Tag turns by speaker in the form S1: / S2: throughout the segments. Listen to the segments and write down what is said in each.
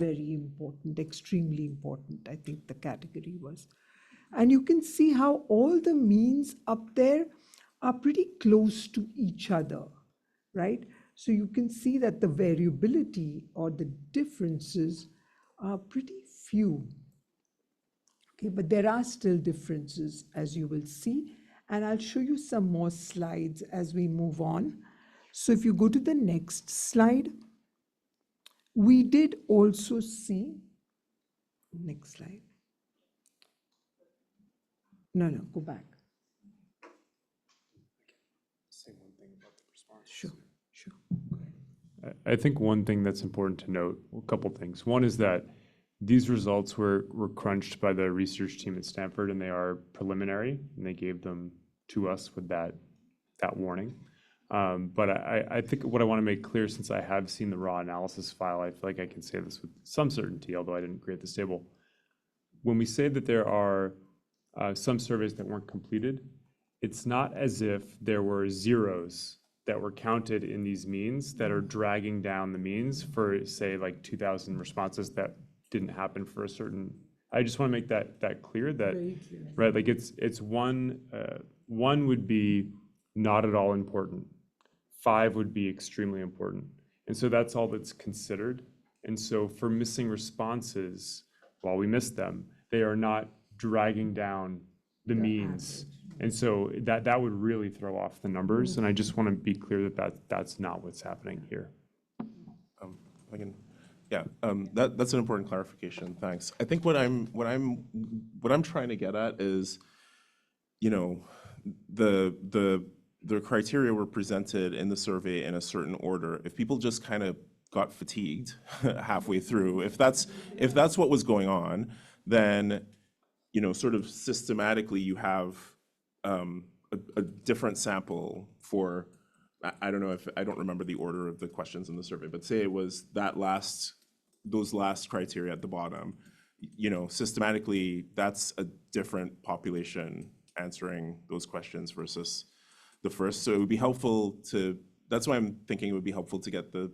S1: very important, extremely important, I think the category was. And you can see how all the means up there are pretty close to each other, right? So you can see that the variability or the differences are pretty few. Okay, but there are still differences, as you will see. And I'll show you some more slides as we move on. So if you go to the next slide, we did also see, next slide. No, go back.
S2: Say one thing about the response.
S1: Sure.
S2: I think one thing that's important to note, a couple things. One is that these results were crunched by the research team at Stanford, and they are preliminary, and they gave them to us with that warning. But I think what I want to make clear, since I have seen the raw analysis file, I feel like I can say this with some certainty, although I didn't create this table. When we say that there are some surveys that weren't completed, it's not as if there were zeros that were counted in these means that are dragging down the means for, say, like 2,000 responses that didn't happen for a certain. I just want to make that clear, that right, like it's one would be not at all important, 5 would be extremely important, and so that's all that's considered. And so for missing responses, while we missed them, they are not dragging down the means, and so that would really throw off the numbers. And I just want to be clear that's not what's happening here.
S3: That's an important clarification. Thanks. I think what I'm trying to get at is, the criteria were presented in the survey in a certain order. If people just kind of got fatigued halfway through, if that's what was going on, then sort of systematically you have a different sample for. I don't know if I don't remember the order of the questions in the survey, but say it was those last criteria at the bottom, systematically that's a different population answering those questions versus the first. So it would be helpful to, that's why I'm thinking it would be helpful to get the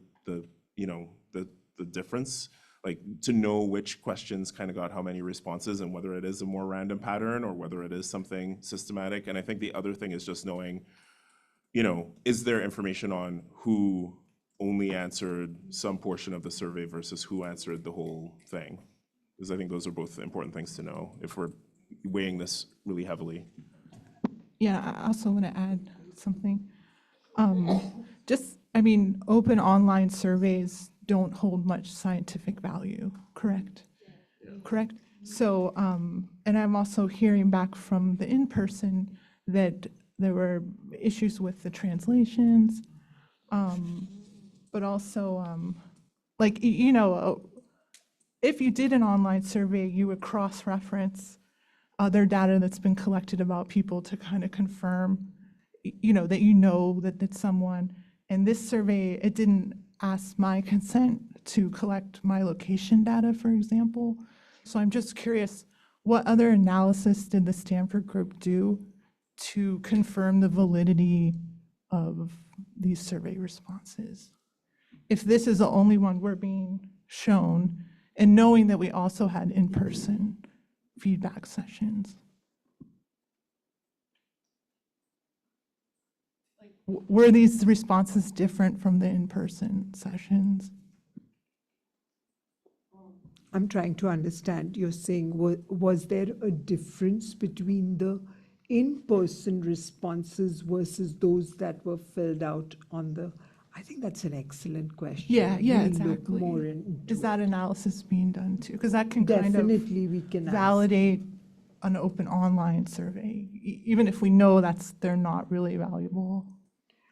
S3: difference, like to know which questions kind of got how many responses and whether it is a more random pattern or whether it is something systematic. And I think the other thing is just knowing, is there information on who only answered some portion of the survey versus who answered the whole thing? Because I think those are both important things to know if we're weighing this really heavily.
S4: Yeah, I also want to add something. Open online surveys don't hold much scientific value, correct? Yeah. Correct? So, and I'm also hearing back from the in-person that there were issues with the translations, but also, if you did an online survey, you would cross-reference other data that's been collected about people to kind of confirm, that it's someone. And this survey, it didn't ask my consent to collect my location data, for example. So I'm just curious, what other analysis did the Stanford group do to confirm the validity of these survey responses? If this is the only one we're being shown, and knowing that we also had in-person feedback sessions. Were these responses different from the in-person sessions?
S1: I'm trying to understand. You're saying, was there a difference between the in-person responses versus those that were filled out on the, I think that's an excellent question.
S4: Yeah,
S1: we'll
S4: exactly.
S1: Look more into
S4: Is that analysis being done too? Because that can
S1: definitely we can
S4: validate an open online survey, even if we know they're not really valuable.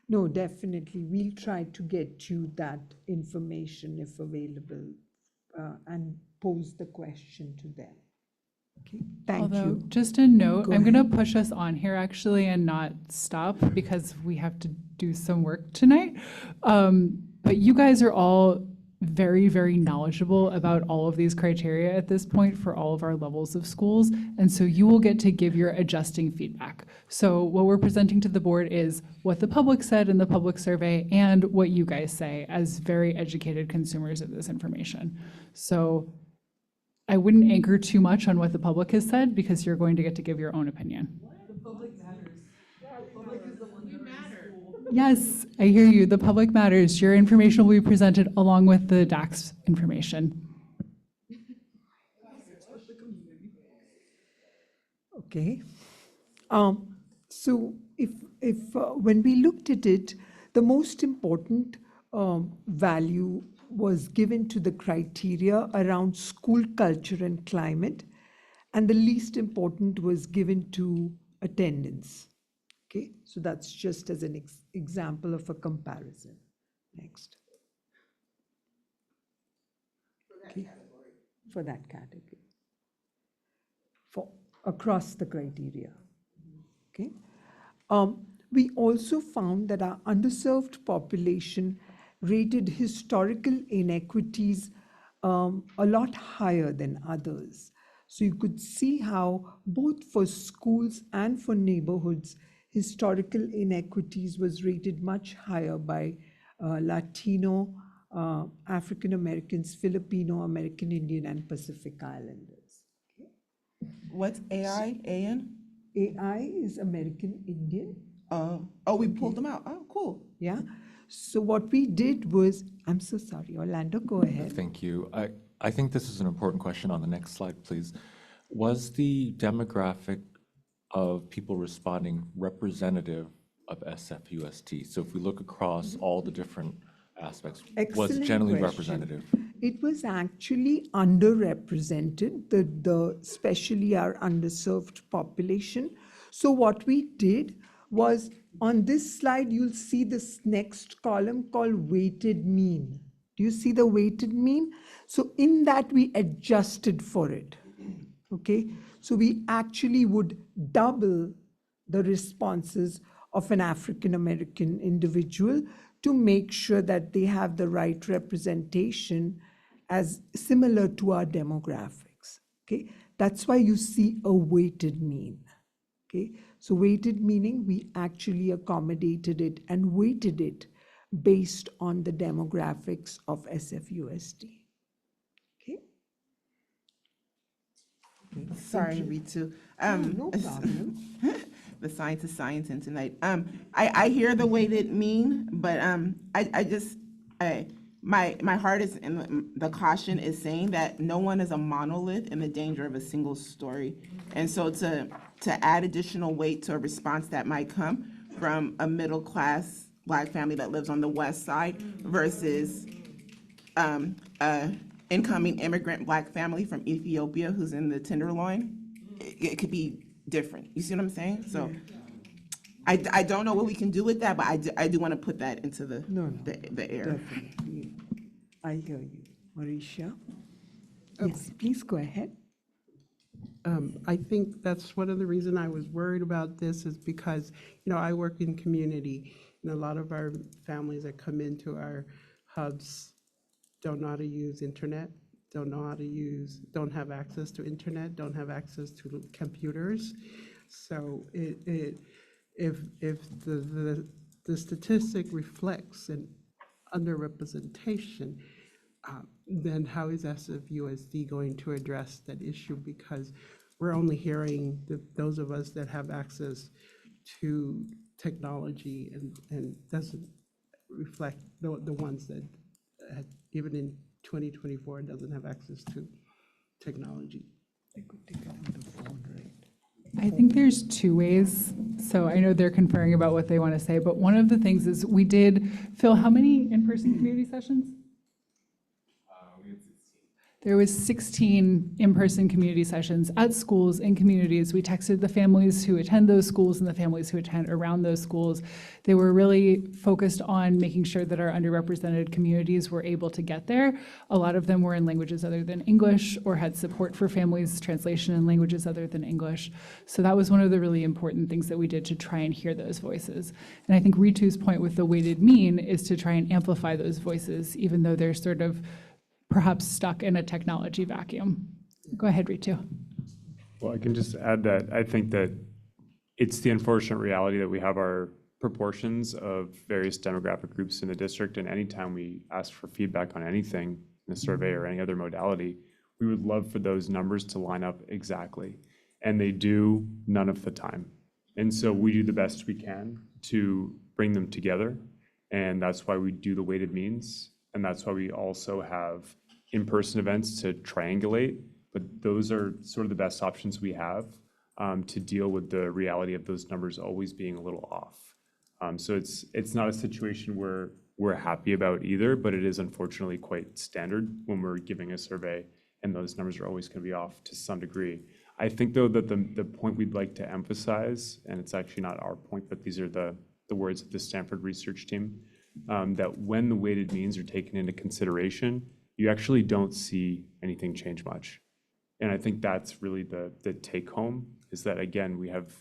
S1: No, definitely. We'll try to get you that information if available and pose the question to them. Okay, thank you.
S5: Just a note, I'm going to push us on here actually and not stop because we have to do some work tonight. But you guys are all very, very knowledgeable about all of these criteria at this point for all of our levels of schools. And so you will get to give your adjusting feedback. So what we're presenting to the board is what the public said in the public survey and what you guys say as very educated consumers of this information. So I wouldn't anchor too much on what the public has said because you're going to get to give your own opinion. Yes, I hear you. The public matters. Your information will be presented along with the DAC's information.
S1: Okay. So if when we looked at it, the most important value was given to the criteria around school culture and climate, and the least important was given to attendance. Okay, so that's just as an example of a comparison. Next. Okay. For that category. For across the criteria. Okay. We also found that our underserved population rated historical inequities a lot higher than others. So you could see how both for schools and for neighborhoods, historical inequities was rated much higher by Latino, African Americans, Filipino, American Indian, and Pacific Islanders. Okay.
S6: What's AI? AN?
S1: AI is American Indian.
S6: Oh, we pulled them out. Oh, cool.
S1: Yeah. So what we did was, I'm so sorry, Orlando, go ahead.
S7: Thank you. I think this is an important question. On the next slide, please. Was the demographic of people responding representative of SFUST? So if we look across all the different aspects, was it
S1: Excellent
S7: generally
S1: question.
S7: representative?
S1: It was actually underrepresented, especially our underserved population. So what we did was, on this slide, you'll see this next column called weighted mean. Do you see the weighted mean? So in that, we adjusted for it. Okay, so we actually would double the responses of an African American individual to make sure that they have the right representation as similar to our demographics. Okay, that's why you see a weighted mean. Okay, so weighted meaning we actually accommodated it and weighted it based on the demographics of SFUSD. Okay.
S6: Sorry, Ritu.
S1: No problem.
S6: The science is science and tonight. I hear the weighted mean, but my heart is in the caution is saying that no one is a monolith in the danger of a single story. And so to add additional weight to a response that might come from a middle class Black family that lives on the west side versus incoming immigrant Black family from Ethiopia who's in the Tenderloin, it could be different. You see what I'm saying? So I don't know what we can do with that, but I do want to put that into the air.
S1: Definitely. I hear you. Marisha? Yes, please go ahead.
S8: I think that's one of the reasons I was worried about this is because, I work in community, and a lot of our families that come into our hubs don't know how to use internet, don't have access to internet, don't have access to computers. So if the statistic reflects an underrepresentation, then how is SFUSD going to address that issue? Because we're only hearing those of us that have access to technology and doesn't reflect the ones that even in 2024 doesn't have access to technology.
S5: I think there's two ways. So I know they're conferring about what they want to say, but one of the things is we did, Phil, how many in-person community sessions? There was 16 in-person community sessions at schools, in communities. We texted the families who attend those schools and the families who attend around those schools. They were really focused on making sure that our underrepresented communities were able to get there. A lot of them were in languages other than English or had support for families' translation in languages other than English. So that was one of the really important things that we did to try and hear those voices. And I think Ritu's point with the weighted mean is to try and amplify those voices, even though they're sort of perhaps stuck in a technology vacuum. Go ahead, Ritu.
S2: Well, I can just add that I think that it's the unfortunate reality that we have our proportions of various demographic groups in the district, and anytime we ask for feedback on anything in a survey or any other modality, we would love for those numbers to line up exactly. And they do none of the time. And so we do the best we can to bring them together. And that's why we do the weighted means. And that's why we also have in-person events to triangulate. But those are sort of the best options we have to deal with the reality of those numbers always being a little off. So it's not a situation where we're happy about either, but it is unfortunately quite standard when we're giving a survey, and those numbers are always going to be off to some degree. I think, though, that the point we'd like to emphasize, and it's actually not our point, but these are the words of the Stanford research team, that when the weighted means are taken into consideration, you actually don't see anything change much. And I think that's really the take home, is that, again, we have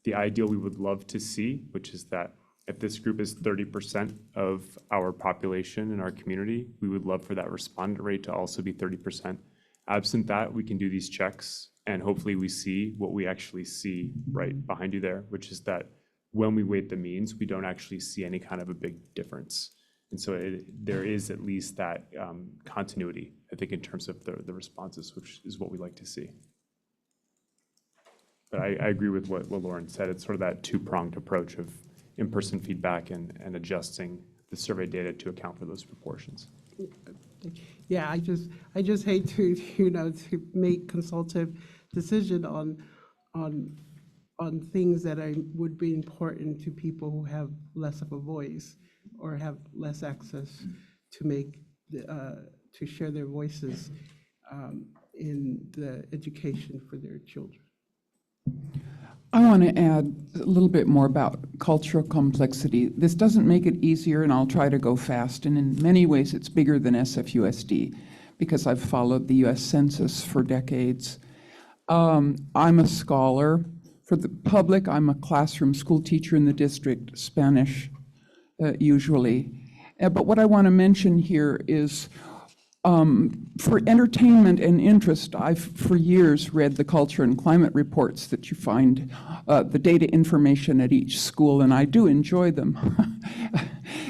S2: the ideal we would love to see, which is that if this group is 30% of our population in our community, we would love for that respondent rate to also be 30%. Absent that, we can do these checks, and hopefully we see what we actually see right behind you there, which is that when we weight the means, we don't actually see any kind of a big difference. And so there is at least that continuity, I think, in terms of the responses, which is what we like to see. But I agree with what Lauren said. It's sort of that two-pronged approach of in-person feedback and adjusting the survey data to account for those proportions.
S8: Yeah, I just hate to, to make consultative decision on things that would be important to people who have less of a voice or have less access to share their voices in the education for their children.
S9: I want to add a little bit more about cultural complexity. This doesn't make it easier, and I'll try to go fast. And in many ways, it's bigger than SFUSD because I've followed the U.S. Census for decades. I'm a scholar. For the public, I'm a classroom school teacher in the district, Spanish usually. But what I want to mention here is for entertainment and interest, I've for years read the culture and climate reports that you find, the data information at each school, and I do enjoy them.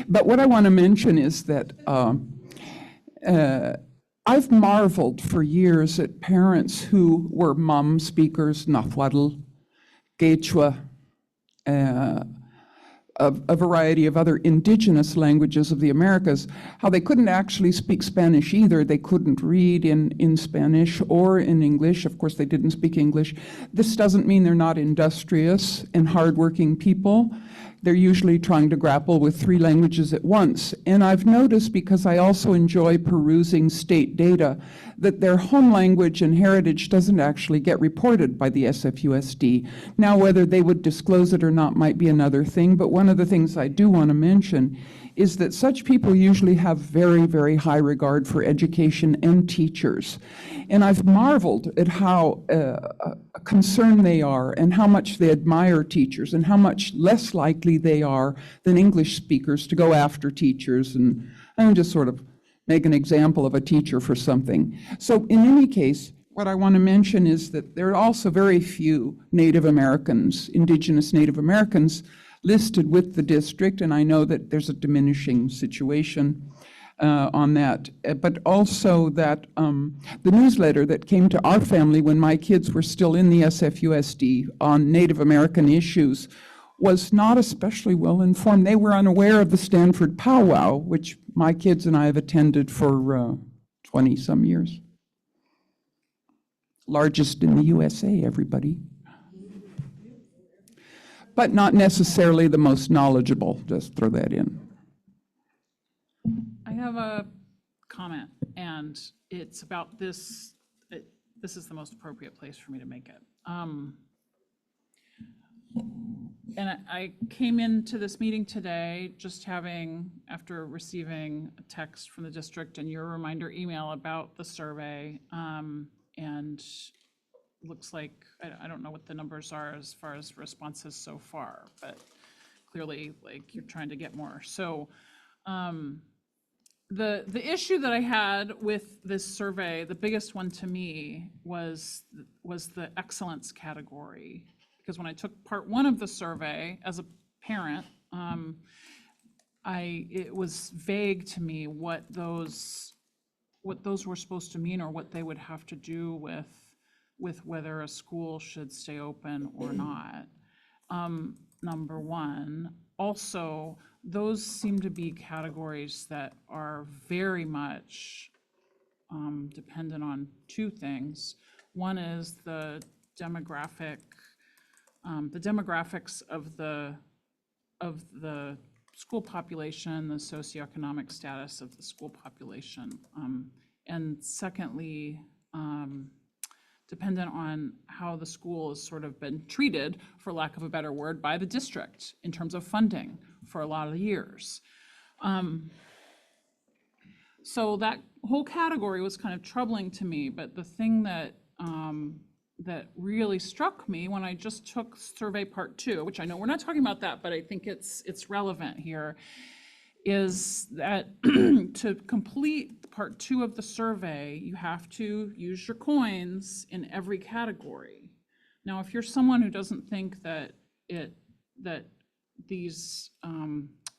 S9: But what I want to mention is that I've marveled for years at parents who were Mam speakers, Nahuatl, Quechua, a variety of other indigenous languages of the Americas, how they couldn't actually speak Spanish either. They couldn't read in Spanish or in English. Of course, they didn't speak English. This doesn't mean they're not industrious and hardworking people. They're usually trying to grapple with 3 languages at once. And I've noticed, because I also enjoy perusing state data, that their home language and heritage doesn't actually get reported by the SFUSD. Now, whether they would disclose it or not might be another thing, but one of the things I do want to mention is that such people usually have very, very high regard for education and teachers. And I've marveled at how concerned they are and how much they admire teachers and how much less likely they are than English speakers to go after teachers and just sort of make an example of a teacher for something. So in any case, what I want to mention is that there are also very few Native Americans, indigenous Native Americans, listed with the district, and I know that there's a diminishing situation on that, but also that the newsletter that came to our family when my kids were still in the SFUSD on Native American issues was not especially well informed. They were unaware of the Stanford powwow, which my kids and I have attended for 20-some years. Largest in the USA, everybody. But not necessarily the most knowledgeable, just throw that in.
S10: I have a comment, and it's about this. This is the most appropriate place for me to make it. And I came into this meeting today just after receiving a text from the district and your reminder email about the survey, and looks like, I don't know what the numbers are as far as responses so far, but clearly, like, you're trying to get more. So the issue that I had with this survey, the biggest one to me was the excellence category. Because when I took part one of the survey as a parent, it was vague to me what those were supposed to mean, or what they would have to do with whether a school should stay open or not. Number one. Also, those seem to be categories that are very much dependent on two things. One is the demographics of the school population, the socioeconomic status of the school population, and secondly, dependent on how the school has sort of been treated, for lack of a better word, by the district in terms of funding for a lot of years. So that whole category was kind of troubling to me, but the thing that really struck me when I just took survey part two, which I know we're not talking about that, but I think it's relevant here, is that to complete part two of the survey, you have to use your coins in every category. Now, if you're someone who doesn't think that these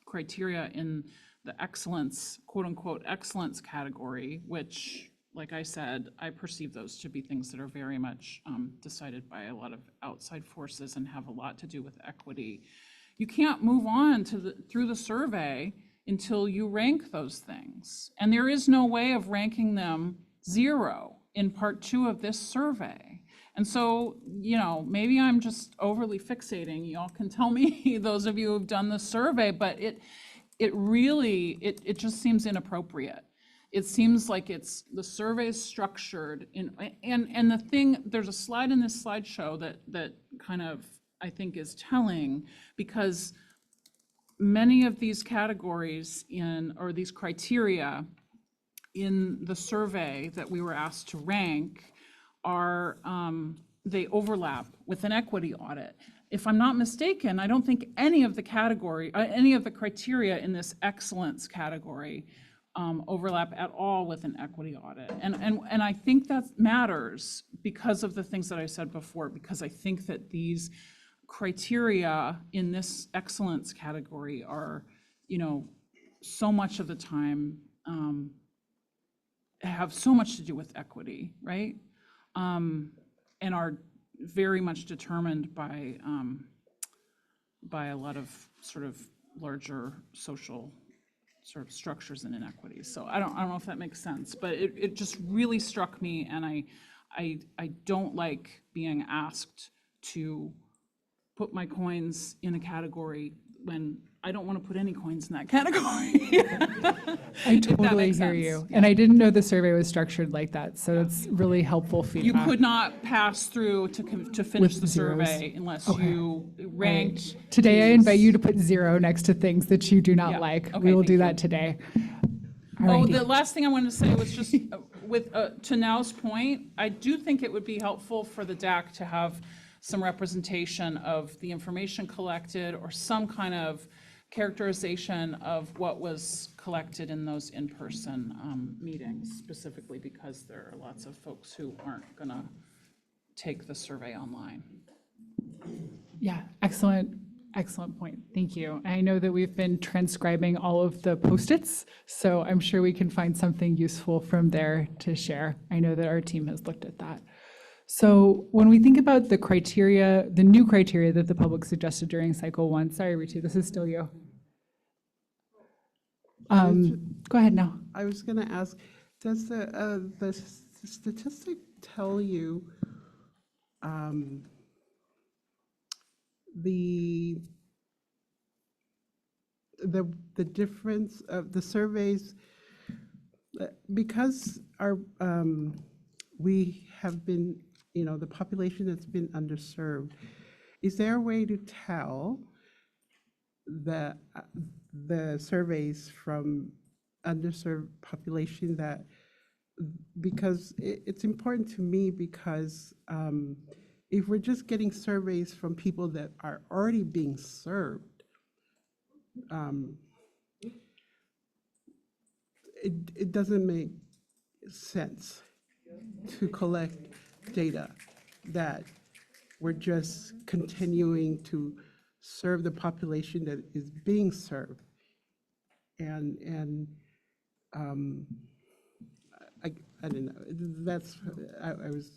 S10: criteria in the excellence, quote unquote, excellence category, which, like I said, I perceive those to be things that are very much decided by a lot of outside forces and have a lot to do with equity. You can't move on through the survey until you rank those things. And there is no way of ranking them 0 in part two of this survey. And so, maybe I'm just overly fixating. Y'all can tell me, those of you who've done the survey, but it just seems inappropriate. It seems like the survey is structured and the thing, there's a slide in this slideshow that kind of, I think, is telling, because many of these categories or these criteria in the survey that we were asked to rank are, they overlap with an equity audit. If I'm not mistaken, I don't think any of the criteria in this excellence category overlap at all with an equity audit. And I think that matters because of the things that I said before, because I think that these criteria in this excellence category are, so much of the time have so much to do with equity, right? And are very much determined by a lot of sort of larger social sort of structures and inequities. So I don't know if that makes sense, but it just really struck me, and I don't like being asked to put my coins in a category when I don't want to put any coins in that category.
S5: I totally hear you. And I didn't know the survey was structured like that, so it's really helpful
S10: You
S5: feedback.
S10: could not pass through to finish
S5: With
S10: the
S5: zeros.
S10: survey unless
S5: Okay.
S10: you ranked.
S5: Today, I
S10: these.
S5: invite you to put 0 next to things that you do not
S10: Yeah.
S5: like.
S10: Okay,
S5: We will
S10: thank
S5: do
S10: you.
S5: that today.
S10: Oh,
S5: Alrighty.
S10: the last thing I wanted to say was just to Now's point, I do think it would be helpful for the DAC to have some representation of the information collected, or some kind of characterization of what was collected in those in-person meetings, specifically because there are lots of folks who aren't going to take the survey online.
S5: Yeah, excellent point. Thank you. I know that we've been transcribing all of the Post-its, so I'm sure we can find something useful from there to share. I know that our team has looked at that. So when we think about the criteria, the new criteria that the public suggested during cycle 1, sorry, Ritu, this is still you. Go ahead now.
S8: I was going to ask, does the statistic tell you the difference of the surveys, because we have been, the population that's been underserved, is there a way to tell the surveys from underserved population that, because it's important to me, because if we're just getting surveys from people that are already being it doesn't make sense to collect data that we're just continuing to serve the population that is being served. And I don't know, that's, I was,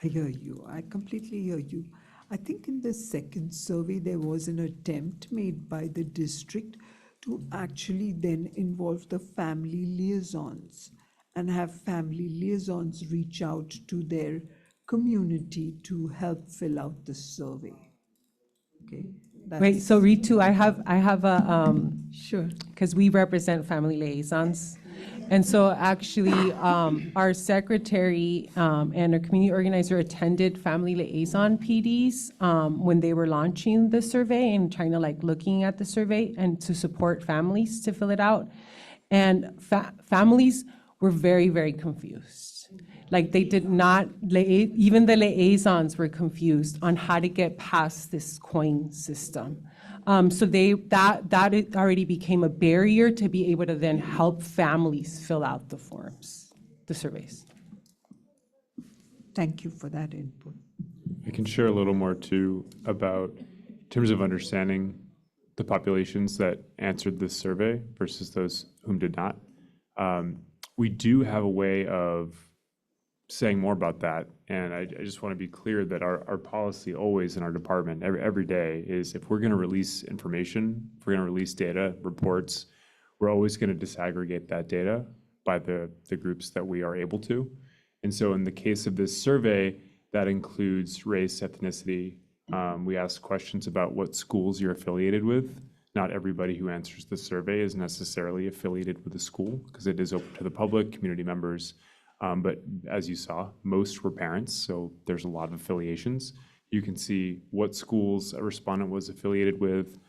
S1: I hear you. I completely hear you. I think in the second survey, there was an attempt made by the district to actually then involve the family liaisons and have family liaisons reach out to their community to help fill out the survey. Okay?
S11: Wait, so Ritu, I have a,
S1: Sure.
S11: because we represent family liaisons. And so actually, our secretary and our community organizer attended family liaison PDs when they were launching the survey and trying to like looking at the survey and to support families to fill it out. And families were very, very confused. Like they did not, even the liaisons were confused on how to get past this coin system. So that it already became a barrier to be able to then help families fill out the forms, the surveys.
S1: Thank you for that input.
S2: I can share a little more too about, in terms of understanding the populations that answered this survey versus those whom did not. We do have a way of saying more about that. And I just want to be clear that our policy always in our department, every day, is if we're going to release information, if we're going to release data, reports, we're always going to disaggregate that data by the groups that we are able to. And so in the case of this survey, that includes race, ethnicity. We ask questions about what schools you're affiliated with. Not everybody who answers the survey is necessarily affiliated with a school because it is open to the public, community members. But as you saw, most were parents, so there's a lot of affiliations. You can see what schools a respondent was affiliated with.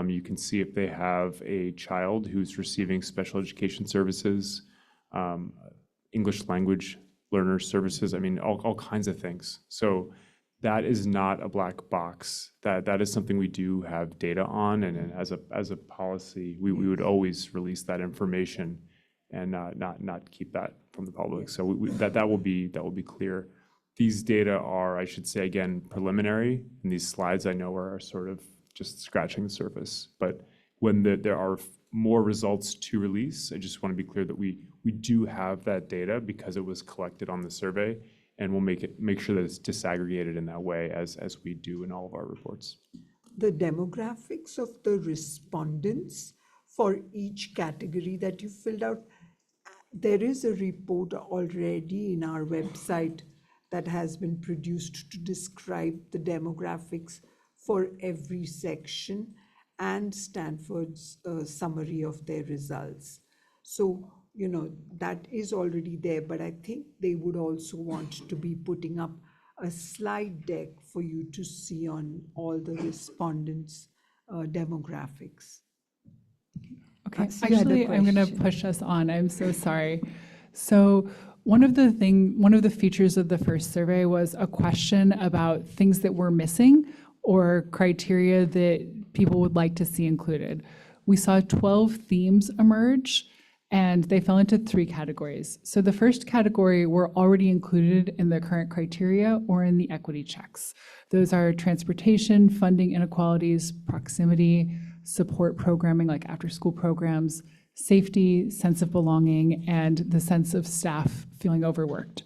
S2: You can see if they have a child who's receiving special education services, English language learner services, I mean, all kinds of things. So that is not a black box. That is something we do have data on, and as a policy, we would always release that information and not keep that from the public. So that will be clear. These data are, I should say again, preliminary, and these slides I know are sort of just scratching the surface. But when there are more results to release, I just want to be clear that we do have that data because it was collected on the survey, and we'll make sure that it's disaggregated in that way as we do in all of our reports.
S1: The demographics of the respondents for each category that you filled out, there is a report already in our website that has been produced to describe the demographics for every section and Stanford's summary of their results. So, you know, that is already there, but I think they would also want to be putting up a slide deck for you to see on all the respondents' demographics.
S5: Okay,
S1: You had a
S5: actually, I'm going to
S1: question.
S5: push us on. I'm so sorry. So one of the features of the first survey was a question about things that were missing or criteria that people would like to see included. We saw 12 themes emerge, and they fell into 3 categories. So the first category were already included in the current criteria or in the equity checks. Those are transportation, funding inequalities, proximity, support programming like after-school programs, safety, sense of belonging, and the sense of staff feeling overworked.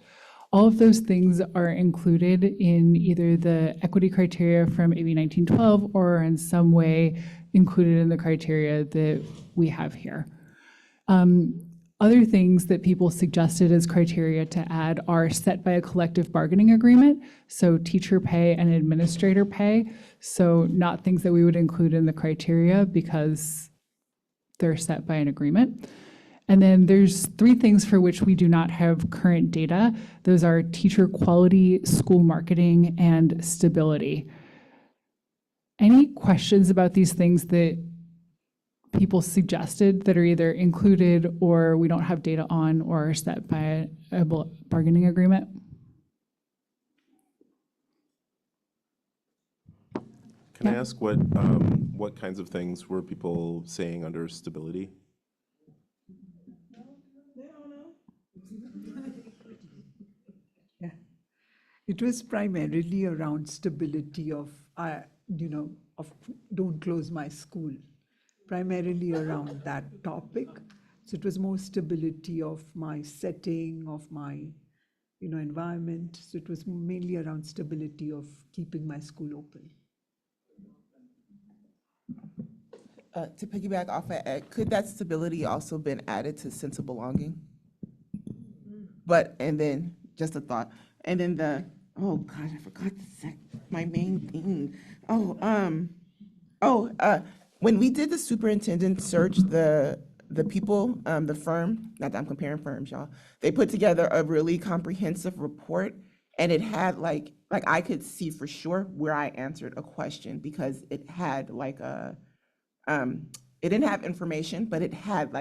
S5: All of those things are included in either the equity criteria from AB 1912 or in some way included in the criteria that we have here. Other things that people suggested as criteria to add are set by a collective bargaining agreement, so teacher pay and administrator pay, so not things that we would include in the criteria because they're set by an agreement. And then there's 3 things for which we do not have current data. Those are teacher quality, school marketing, and stability. Any questions about these things that people suggested that are either included or we don't have data on or are set by a bargaining agreement?
S3: Can I ask what kinds of things were people saying under stability?
S1: It was primarily around stability of, of don't close my school, primarily around that topic. So it was more stability of my setting, of my, environment. So it was mainly around stability of keeping my school open.
S6: To piggyback off of Ed, could that stability also been added to sense of belonging? But, and then, just a thought, and then oh gosh, I forgot my main thing. When we did the superintendent search, the people, the firm, not that I'm comparing firms, y'all, they put together a really comprehensive report, and it had like I could see for sure where I answered a question, because it had it didn't have information, but it had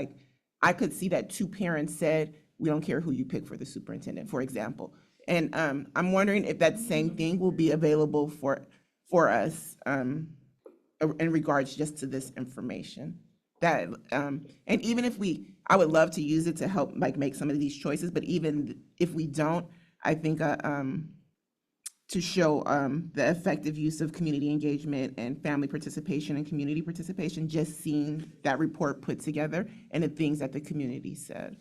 S6: I could see that 2 parents said, we don't care who you pick for the superintendent, for example. And I'm wondering if that same thing will be available for us in regards just to this information. That and even if I would love to use it to help make some of these choices, but even if we don't, I think to show the effective use of community engagement and family participation and community participation, just seeing that report put together and the things that the community said.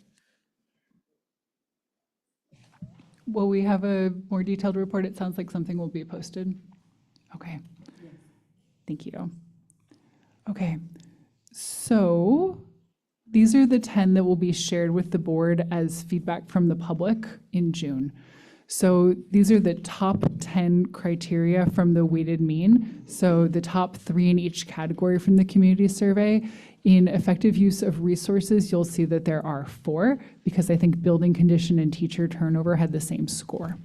S5: Will we have a more detailed report? It sounds like something will be posted. Okay. Thank you. Okay. So these are the 10 that will be shared with the board as feedback from the public in June. So these are the top 10 criteria from the weighted mean. So the top 3 in each category from the community survey. In effective use of resources, you'll see that there are 4, because I think building condition and teacher turnover had the same score.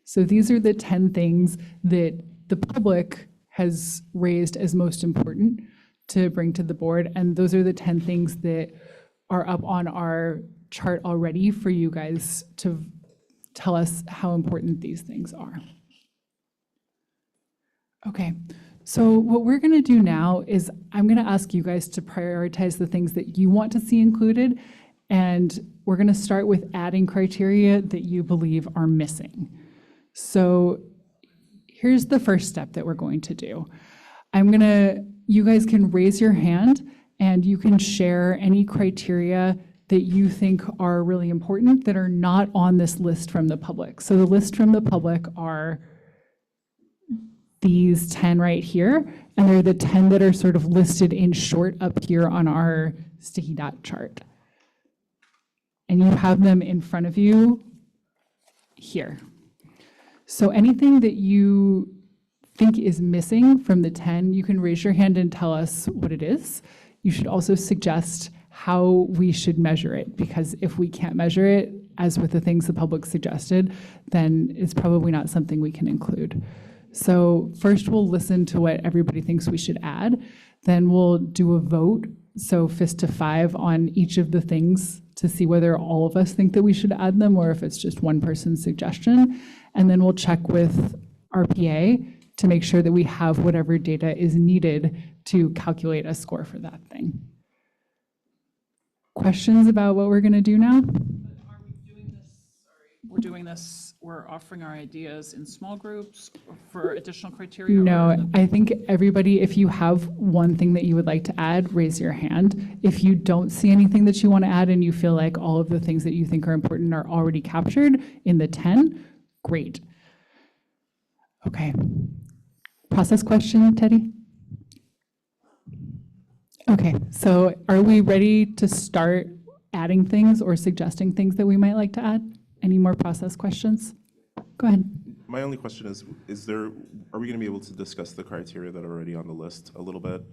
S5: So these are the 10 things that the public has raised as most important to bring to the board. And those are the 10 things that are up on our chart already for you guys to tell us how important these things are. Okay, so what we're gonna do now is I'm gonna ask you guys to prioritize the things that you want to see included, and we're gonna start with adding criteria that you believe are missing. So here's the first step that we're going to do. You guys can raise your hand and you can share any criteria that you think are really important that are not on this list from the public. So the list from the public are these 10 right here, and they're the 10 that are sort of listed in short up here on our sticky dot chart. And you have them in front of you here. So anything that you think is missing from the 10, you can raise your hand and tell us what it is. You should also suggest how we should measure it, because if we can't measure it, as with the things the public suggested, then it's probably not something we can include. So first we'll listen to what everybody thinks we should add, then we'll do a vote, so fist to 5 on each of the things to see whether all of us think that we should add them or if it's just one person's suggestion. And then we'll check with RPA to make sure that we have whatever data is needed to calculate a score for that thing. Questions about what we're going to do now?
S10: Are we doing this, we're offering our ideas in small groups for additional criteria?
S5: No, I think everybody, if you have one thing that you would like to add, raise your hand. If you don't see anything that you want to add and you feel like all of the things that you think are important are already captured in the 10, great. Okay. Process question, Teddy? Okay, so are we ready to start adding things or suggesting things that we might like to add? Any more process questions? Go ahead.
S3: My only question is are we going to be able to discuss the criteria that are already on the list a little bit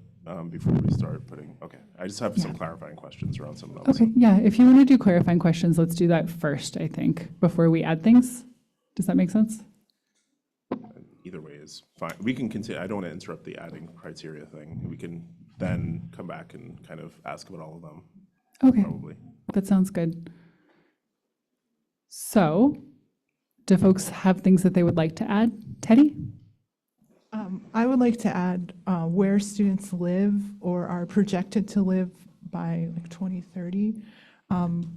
S3: before we start putting, okay. I just have some clarifying questions around some of those.
S5: Okay, yeah, if you want to do clarifying questions, let's do that first, I think, before we add things. Does that make sense?
S3: Either way is fine. We can continue. I don't want to interrupt the adding criteria thing. We can then come back and kind of ask about all of them.
S5: Okay,
S3: Probably.
S5: that sounds good. So, do folks have things that they would like to add? Teddy?
S4: I would like to add where students live or are projected to live by 2030.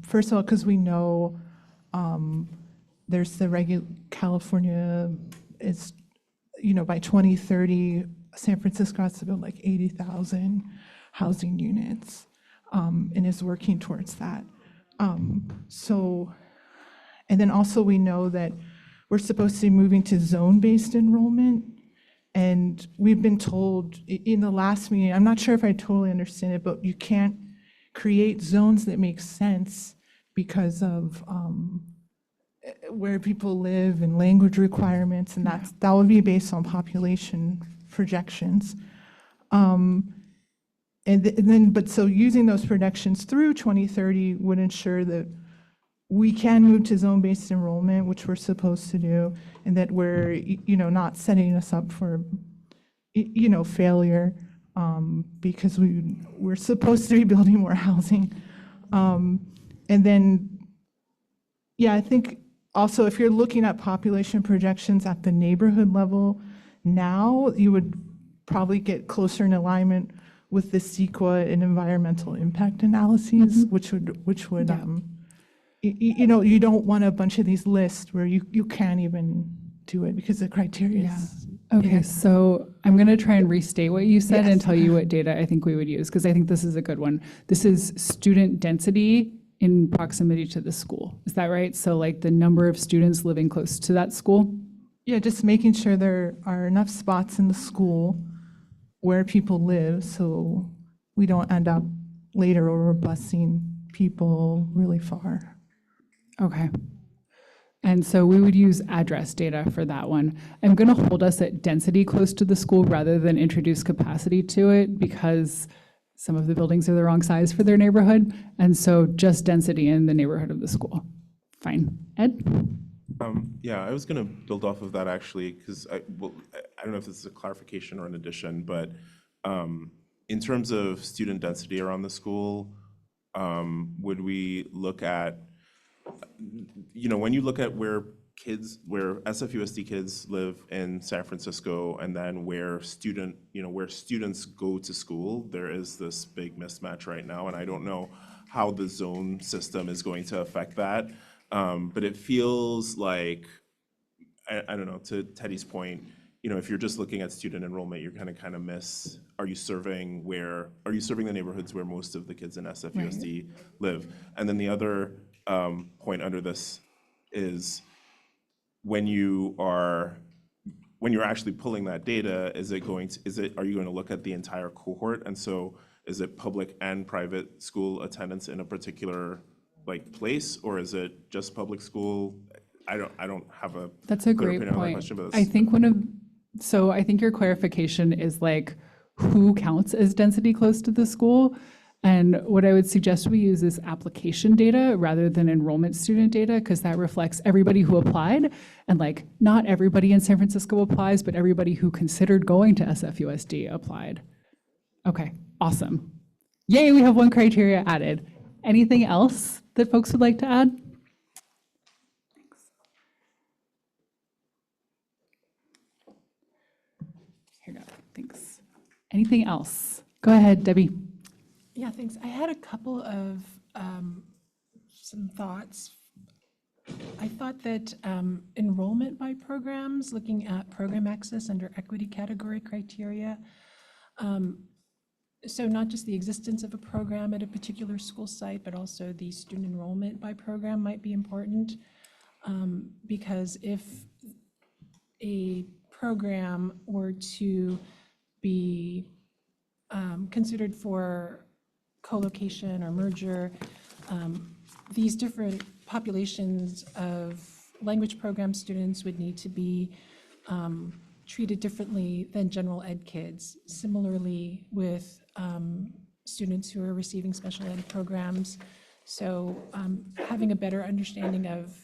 S4: First of all, because we know there's the California is, by 2030, San Francisco has to build like 80,000 housing units, and is working towards that. And then also we know that we're supposed to be moving to zone-based enrollment. And we've been told in the last meeting, I'm not sure if I totally understand it, but you can't create zones that make sense because of where people live and language requirements, and that would be based on population projections. So using those projections through 2030 would ensure that we can move to zone-based enrollment, which we're supposed to do, and that we're, not setting us up for, failure, because we're supposed to be building more housing. I think also if you're looking at population projections at the neighborhood level now, you would probably get closer in alignment with the CEQA and environmental impact analyses, which would you don't want a bunch of these lists where you can't even do it because the criteria is.
S5: Okay, so I'm going to try and restate what you said and
S4: Yes.
S5: tell you what data I think we would use, because I think this is a good one. This is student density in proximity to the school. Is that right? So like the number of students living close to that school?
S4: Yeah, just making sure there are enough spots in the school where people live, so we don't end up later overbusing people really far.
S5: Okay. And so we would use address data for that one. I'm going to hold us at density close to the school rather than introduce capacity to it, because some of the buildings are the wrong size for their neighborhood. And so just density in the neighborhood of the school. Fine. Ed?
S3: Yeah, I was going to build off of that actually, because I don't know if this is a clarification or an addition, but in terms of student density around the school, would we look at, when you look at where SFUSD kids live in San Francisco, and then where students go to school, there is this big mismatch right now, and I don't know how the zone system is going to affect that. But it feels like, I don't know, to Teddy's point, if you're just looking at student enrollment, you're kind of miss, are you serving the neighborhoods where most of the kids in SFUSD live? And then the other point under this is when you're actually pulling that data, are you going to look at the entire cohort? And so is it public and private school attendance in a particular place, or is it just public school? I don't have a
S5: That's a
S3: clear
S5: great
S3: opinion on that
S5: point.
S3: question, but
S5: I think I think your clarification is like who counts as density close to the school. And what I would suggest we use is application data rather than enrollment student data, because that reflects everybody who applied. And like, not everybody in San Francisco applies, but everybody who considered going to SFUSD applied. Okay, awesome. Yay, we have one criteria added. Anything else that folks would like to add? Here you go, thanks. Anything else? Go ahead, Debbie.
S12: Yeah, thanks. I had a couple of some thoughts. I thought that enrollment by programs, looking at program access under equity category criteria, so not just the existence of a program at a particular school site, but also the student enrollment by program might be important, because if a program were to be considered for co-location or merger, these different populations of language program students would need to be treated differently than general ed kids. Similarly with students who are receiving special ed programs. So having a better understanding of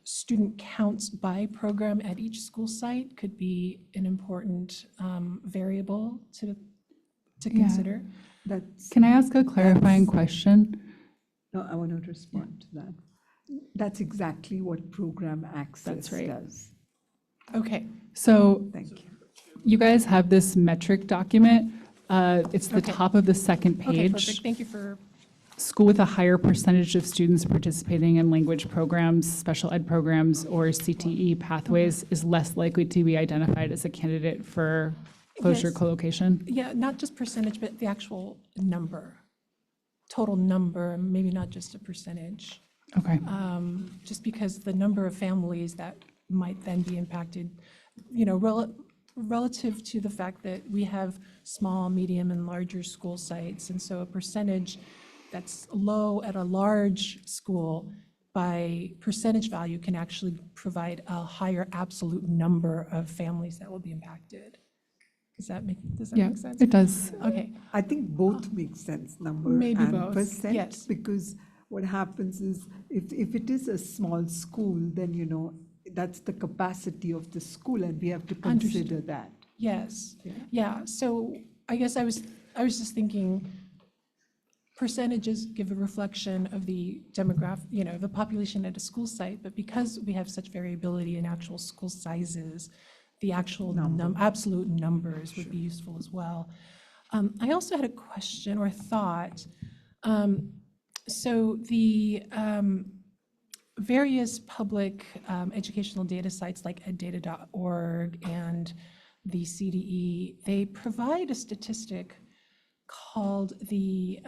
S12: student counts by program at each school site could be an important variable to consider.
S5: Can I ask a clarifying question?
S1: No, I want to respond to that. That's exactly what program access
S5: right.
S1: does.
S12: Okay.
S5: So
S1: Thank you.
S5: you guys have this metric document. It's the
S12: Okay.
S5: top of the second
S12: Okay,
S5: page.
S12: perfect. Thank you for
S5: school with a higher percentage of students participating in language programs, special ed programs, or CTE pathways is less likely to be identified as a candidate for closure
S12: Yes.
S5: co-location?
S12: Yeah, not just percentage, but the actual number, total number, maybe not just a percentage.
S5: Okay.
S12: Just because the number of families that might then be impacted, you know, relative to the fact that we have small, medium, and larger school sites. And so a percentage that's low at a large school by percentage value can actually provide a higher absolute number of families that will be impacted. Does that make sense?
S5: It does.
S12: Okay,
S1: I think both make sense, number
S12: Maybe
S1: and
S12: both,
S1: percent.
S12: yes.
S1: Because what happens is, if it is a small school, then, you know, that's the capacity of the school, and we have to consider that.
S12: yes, yeah, so I guess I was just thinking percentages give a reflection of the demographic, you know, the population at a school site, but because we have such variability in actual school sizes, the actual absolute numbers would be useful as well. I also had a question or thought. So the various public educational data sites like eddata.org and the CDE, they provide a statistic called the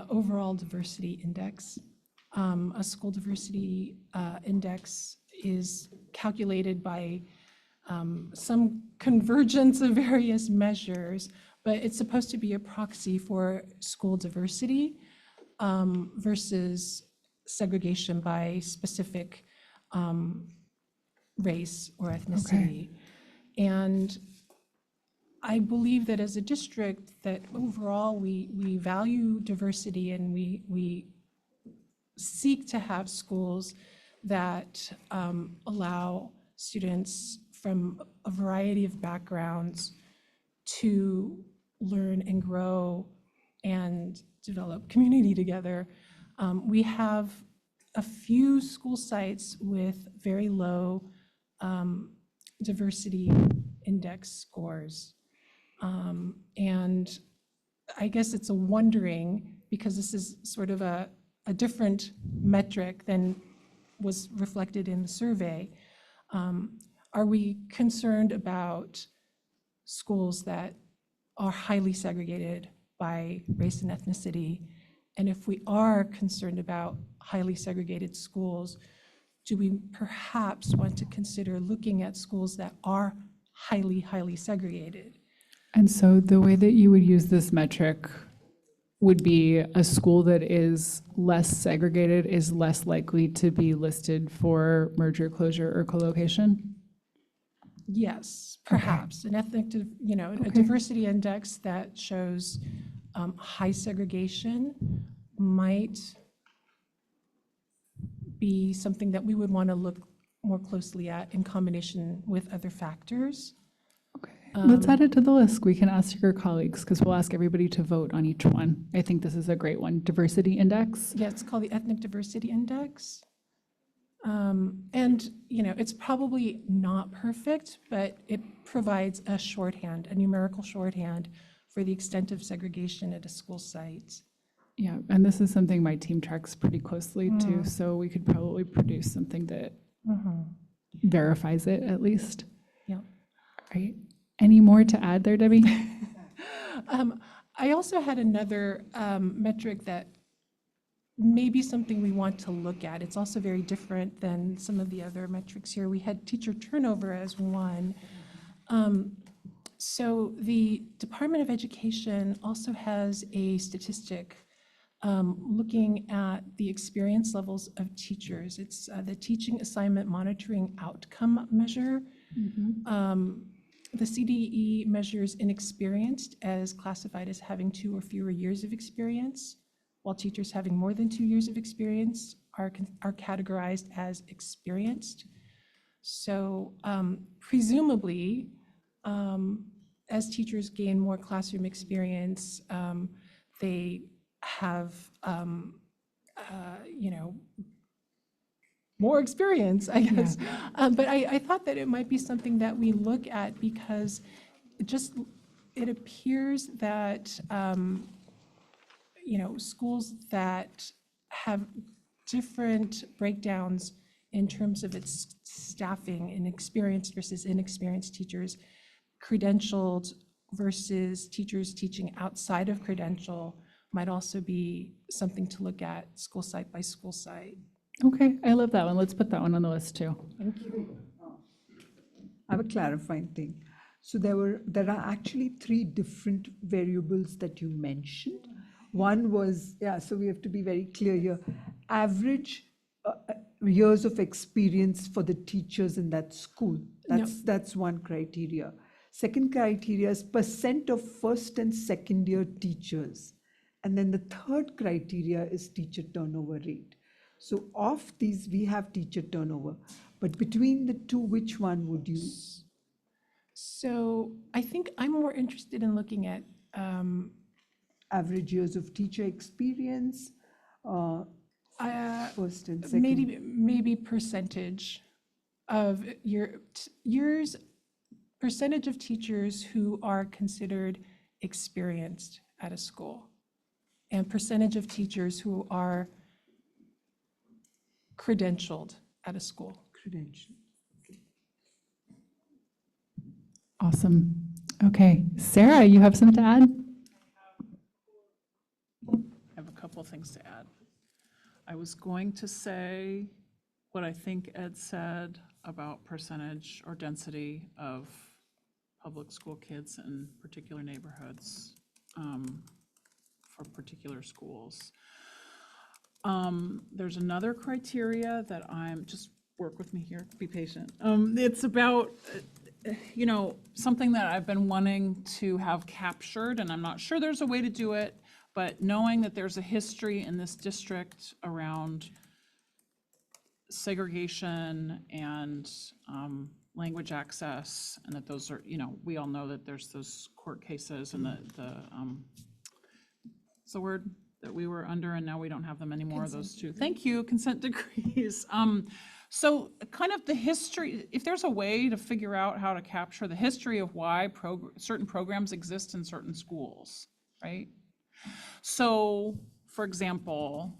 S12: Overall Diversity Index. A school diversity index is calculated by some convergence of various measures, but it's supposed to be a proxy for school diversity versus segregation by specific race or ethnicity. And I believe that as a district, that overall we value diversity, and we seek to have schools that allow students from a variety of backgrounds to learn and grow and develop community together. We have a few school sites with very low diversity index scores. And I guess it's a wondering, because this is sort of a different metric than was reflected in the survey. Are we concerned about schools that are highly segregated by race and ethnicity? And if we are concerned about highly segregated schools, do we perhaps want to consider looking at schools that are highly, highly segregated?
S5: And so the way that you would use this metric would be a school that is less segregated is less likely to be listed for merger, closure, or co-location?
S12: Yes, perhaps. An ethnic, a diversity index that shows high segregation might be something that we would want to look more closely at in combination with other factors.
S5: Let's add it to the list. We can ask your colleagues, because we'll ask everybody to vote on each one. I think this is a great one. Diversity index.
S12: Yeah, it's called the Ethnic Diversity Index. And, it's probably not perfect, but it provides a shorthand, a numerical shorthand for the extent of segregation at a school site.
S5: Yeah, and this is something my team tracks pretty closely too, so we could probably produce something that verifies it at least.
S12: Yeah.
S5: Right. Any more to add there, Debbie?
S12: I also had another metric that may be something we want to look at. It's also very different than some of the other metrics here. We had teacher turnover as one. So the Department of Education also has a statistic looking at the experience levels of teachers. It's the Teaching Assignment Monitoring Outcome Measure. The CDE measures inexperienced as classified as having 2 or fewer years of experience, while teachers having more than 2 years of experience are categorized as experienced. So presumably, as teachers gain more classroom experience, they have, more experience, I guess. But I thought that it might be something that we look at, because it appears that schools that have different breakdowns in terms of its staffing and experienced versus inexperienced teachers, credentialed versus teachers teaching outside of credential might also be something to look at school site by school site.
S5: Okay, I love that one. Let's put that one on the list too.
S1: I have a clarifying thing. So there are actually 3 different variables that you mentioned. One was, so we have to be very clear here, average years of experience for the teachers in that school. That's one criteria. Second criteria is percent of first and second year teachers. And then the third criteria is teacher turnover rate. So of these, we have teacher turnover. But between the two, which one would you?
S12: So I think I'm more interested in looking at
S1: Average years of teacher experience, first and second.
S12: maybe percentage of years, percentage of teachers who are considered experienced at a school, and percentage of teachers who are credentialed at a school.
S1: Credential.
S5: Awesome. Okay, Sarah, you have something to add?
S10: I have a couple of things to add. I was going to say what I think Ed said about percentage or density of public school kids in particular neighborhoods for particular schools. There's another criteria that just work with me here, be patient. It's about, something that I've been wanting to have captured, and I'm not sure there's a way to do it, but knowing that there's a history in this district around segregation and language access, and that those are, we all know that there's those court cases and what's the word that we were under, and now we don't have them anymore, those two. Thank you, consent decrees. So kind of the history, if there's a way to figure out how to capture the history of why certain programs exist in certain schools, right? So, for example,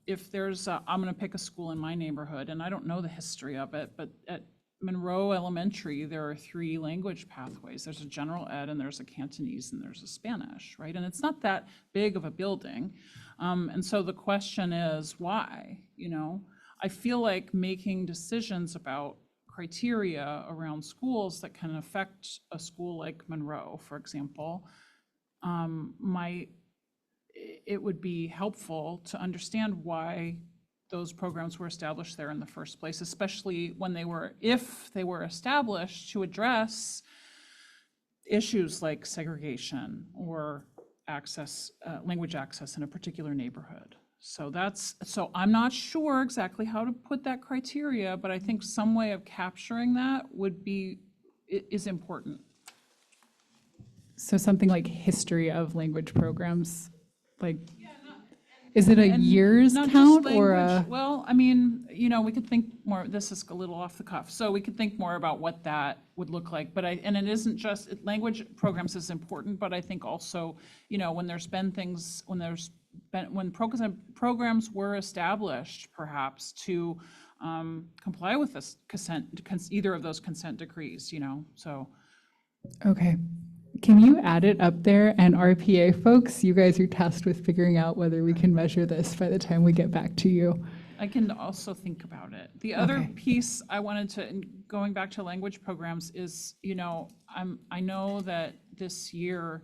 S10: if there's I'm going to pick a school in my neighborhood, and I don't know the history of it, but at Monroe Elementary, there are 3 language pathways. There's a general ed, and there's a Cantonese, and there's a Spanish, right? And it's not that big of a building. And so the question is, why? I feel like making decisions about criteria around schools that can affect a school like Monroe, for example, it would be helpful to understand why those programs were established there in the first place, especially if they were established to address issues like segregation or language access in a particular neighborhood. So I'm not sure exactly how to put that criteria, but I think some way of capturing that is important.
S5: So something like history of language programs, like, is it a years
S10: Not just
S5: count or
S10: language.
S5: a?
S10: Well, we could think more, this is a little off the cuff, so we could think more about what that would look like. But and it isn't just, language programs is important, but I think also, when programs were established, perhaps to comply with this either of those consent decrees, so.
S5: Okay. Can you add it up there? And RPA folks, you guys are tasked with figuring out whether we can measure this by the time we get back to you.
S10: I can also think about it. The other
S5: Okay.
S10: piece I wanted to, and going back to language programs, is, I know that this year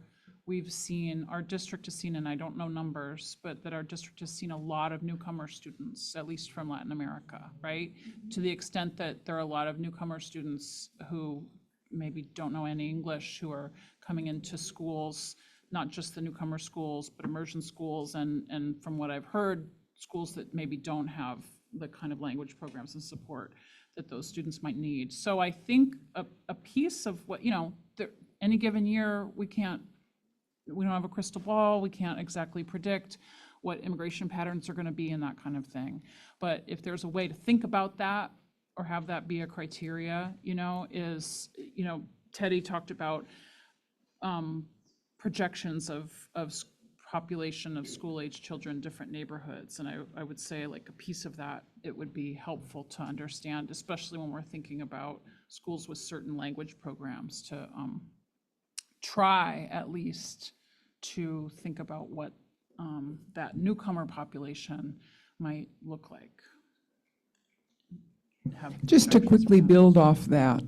S10: our district has seen, and I don't know numbers, but that our district has seen a lot of newcomer students, at least from Latin America, right? To the extent that there are a lot of newcomer students who maybe don't know any English, who are coming into schools, not just the newcomer schools, but immersion schools, and from what I've heard, schools that maybe don't have the kind of language programs and support that those students might need. So I think a piece of what, any given year, we don't have a crystal ball, we can't exactly predict what immigration patterns are going to be and that kind of thing. But if there's a way to think about that or have that be a criteria, Teddy talked about projections of population of school-age children in different neighborhoods. And I would say like a piece of that, it would be helpful to understand, especially when we're thinking about schools with certain language programs, to try at least to think about what that newcomer population might look like.
S9: Just to quickly build off that,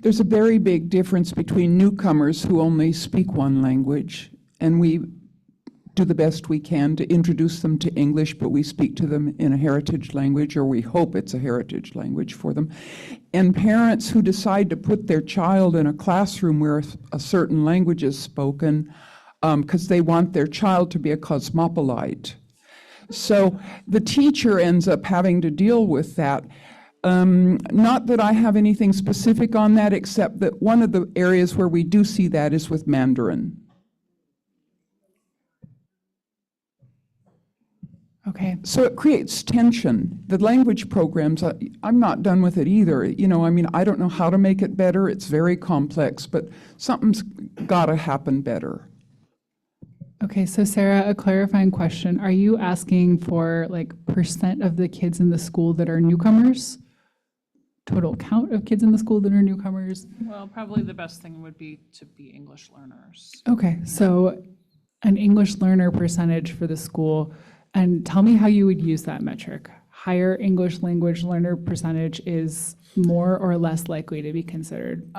S9: there's a very big difference between newcomers who only speak one language, and we do the best we can to introduce them to English, but we speak to them in a heritage language, or we hope it's a heritage language for them, and parents who decide to put their child in a classroom where a certain language is spoken because they want their child to be a cosmopolite. So the teacher ends up having to deal with that. Not that I have anything specific on that, except that one of the areas where we do see that is with Mandarin.
S5: Okay.
S9: So it creates tension. The language programs, I'm not done with it either. You know, I mean, I don't know how to make it better. It's very complex, but something's got to happen better.
S5: Okay, so Sarah, a clarifying question. Are you asking for like percent of the kids in the school that are newcomers? Total count of kids in the school that are newcomers?
S10: Well, probably the best thing would be to be English learners.
S5: Okay, so an English learner percentage for the school, and tell me how you would use that metric. Higher English language learner percentage is more or less likely to be considered?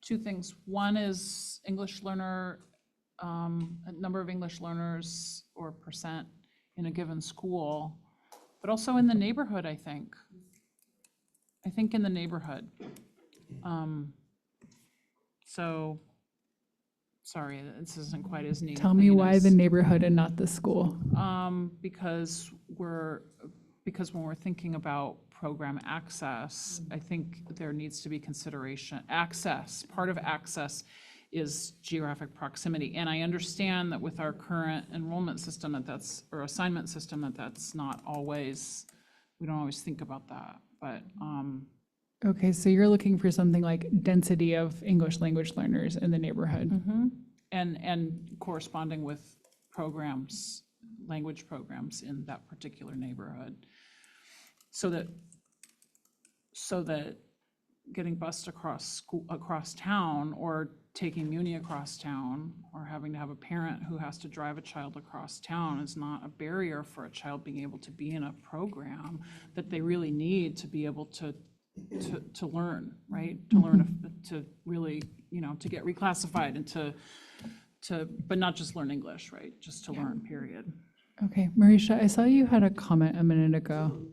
S10: Two things. One is English learner, a number of English learners or percent in a given school, but also in the neighborhood, I think. I think in the neighborhood. So, sorry, this isn't quite as neat.
S5: Tell me why the neighborhood and not the school.
S10: Because when we're thinking about program access, I think there needs to be consideration. Access, part of access is geographic proximity. And I understand that with our current enrollment system or assignment system, that's not always, we don't always think about that, but.
S5: Okay, so you're looking for something like density of English language learners in the neighborhood.
S10: And corresponding with programs, language programs in that particular neighborhood. So that getting bused across town, or taking Muni across town, or having to have a parent who has to drive a child across town is not a barrier for a child being able to be in a program that they really need to be able to learn, right? To learn, to really, to get reclassified and but not just learn English, right? Just to learn, period.
S5: Okay, Marisha, I saw you had a comment a minute ago.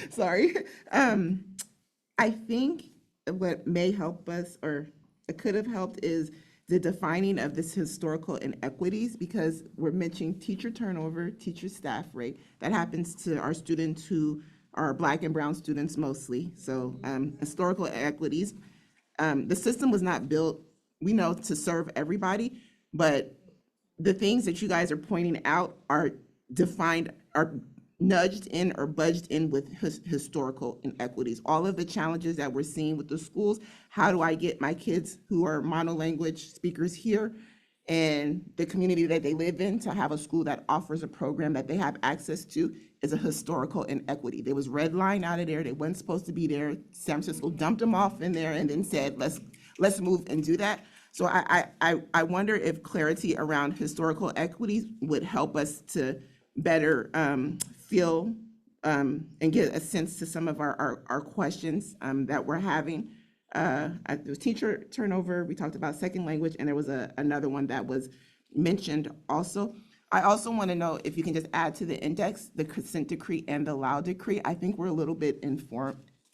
S6: Sorry. I think what may help us, or it could have helped, is the defining of this historical inequities, because we're mentioning teacher turnover, teacher staff rate. That happens to our students who are Black and brown students mostly. So historical inequities. The system was not built, we know, to serve everybody, but the things that you guys are pointing out are defined, are nudged in or budged in with historical inequities. All of the challenges that we're seeing with the schools, how do I get my kids who are monolanguage speakers here and the community that they live in to have a school that offers a program that they have access to, is a historical inequity. There was red line out of there, they weren't supposed to be there. San Francisco dumped them off in there and then said, let's move and do that. So I wonder if clarity around historical equities would help us to better feel and get a sense to some of our questions that we're having. There was teacher turnover, we talked about second language, and there was another one that was mentioned also. I also want to know if you can just add to the index the consent decree and the allow decree. I think we're a little bit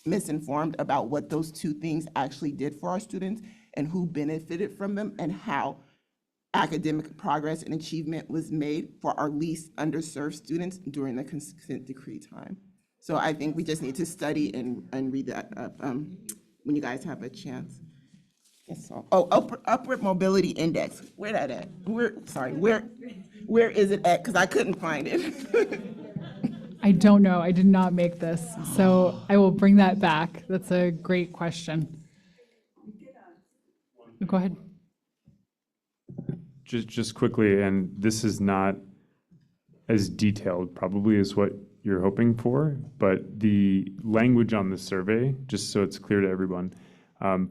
S6: misinformed about what those two things actually did for our students and who benefited from them and how academic progress and achievement was made for our least underserved students during the consent decree time. So I think we just need to study and read that up when you guys have a chance. Yes, so. Oh, upward mobility index, where that at? Where is it at? Because I couldn't find it.
S5: I don't know. I did not make this, so I will bring that back. That's a great question. Go ahead.
S2: Just quickly, and this is not as detailed probably as what you're hoping for, but the language on the survey, just so it's clear to everyone,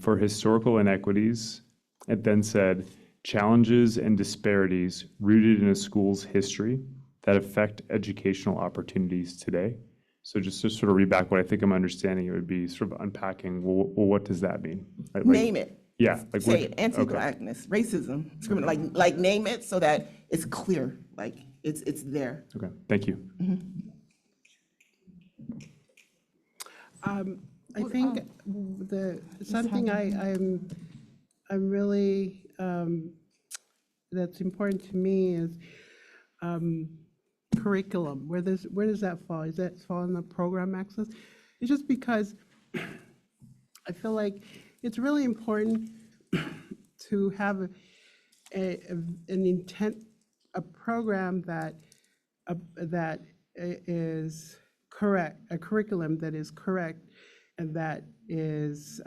S2: for historical inequities, it then said, challenges and disparities rooted in a school's history that affect educational opportunities today. So just to sort of read back what I think I'm understanding, it would be sort of unpacking, well, what does that mean? Like,
S6: Name it.
S2: Yeah. Like
S6: Say
S2: what-
S6: it, anti-blackness, racism, discrimination, like name it so that it's clear, like it's there.
S2: Okay, thank you.
S8: I think something I'm really, that's important to me is curriculum. Where does that fall? Does that fall in the program access? It's just because I feel like it's really important to have an intent, a program that is correct, a curriculum that is correct, and that is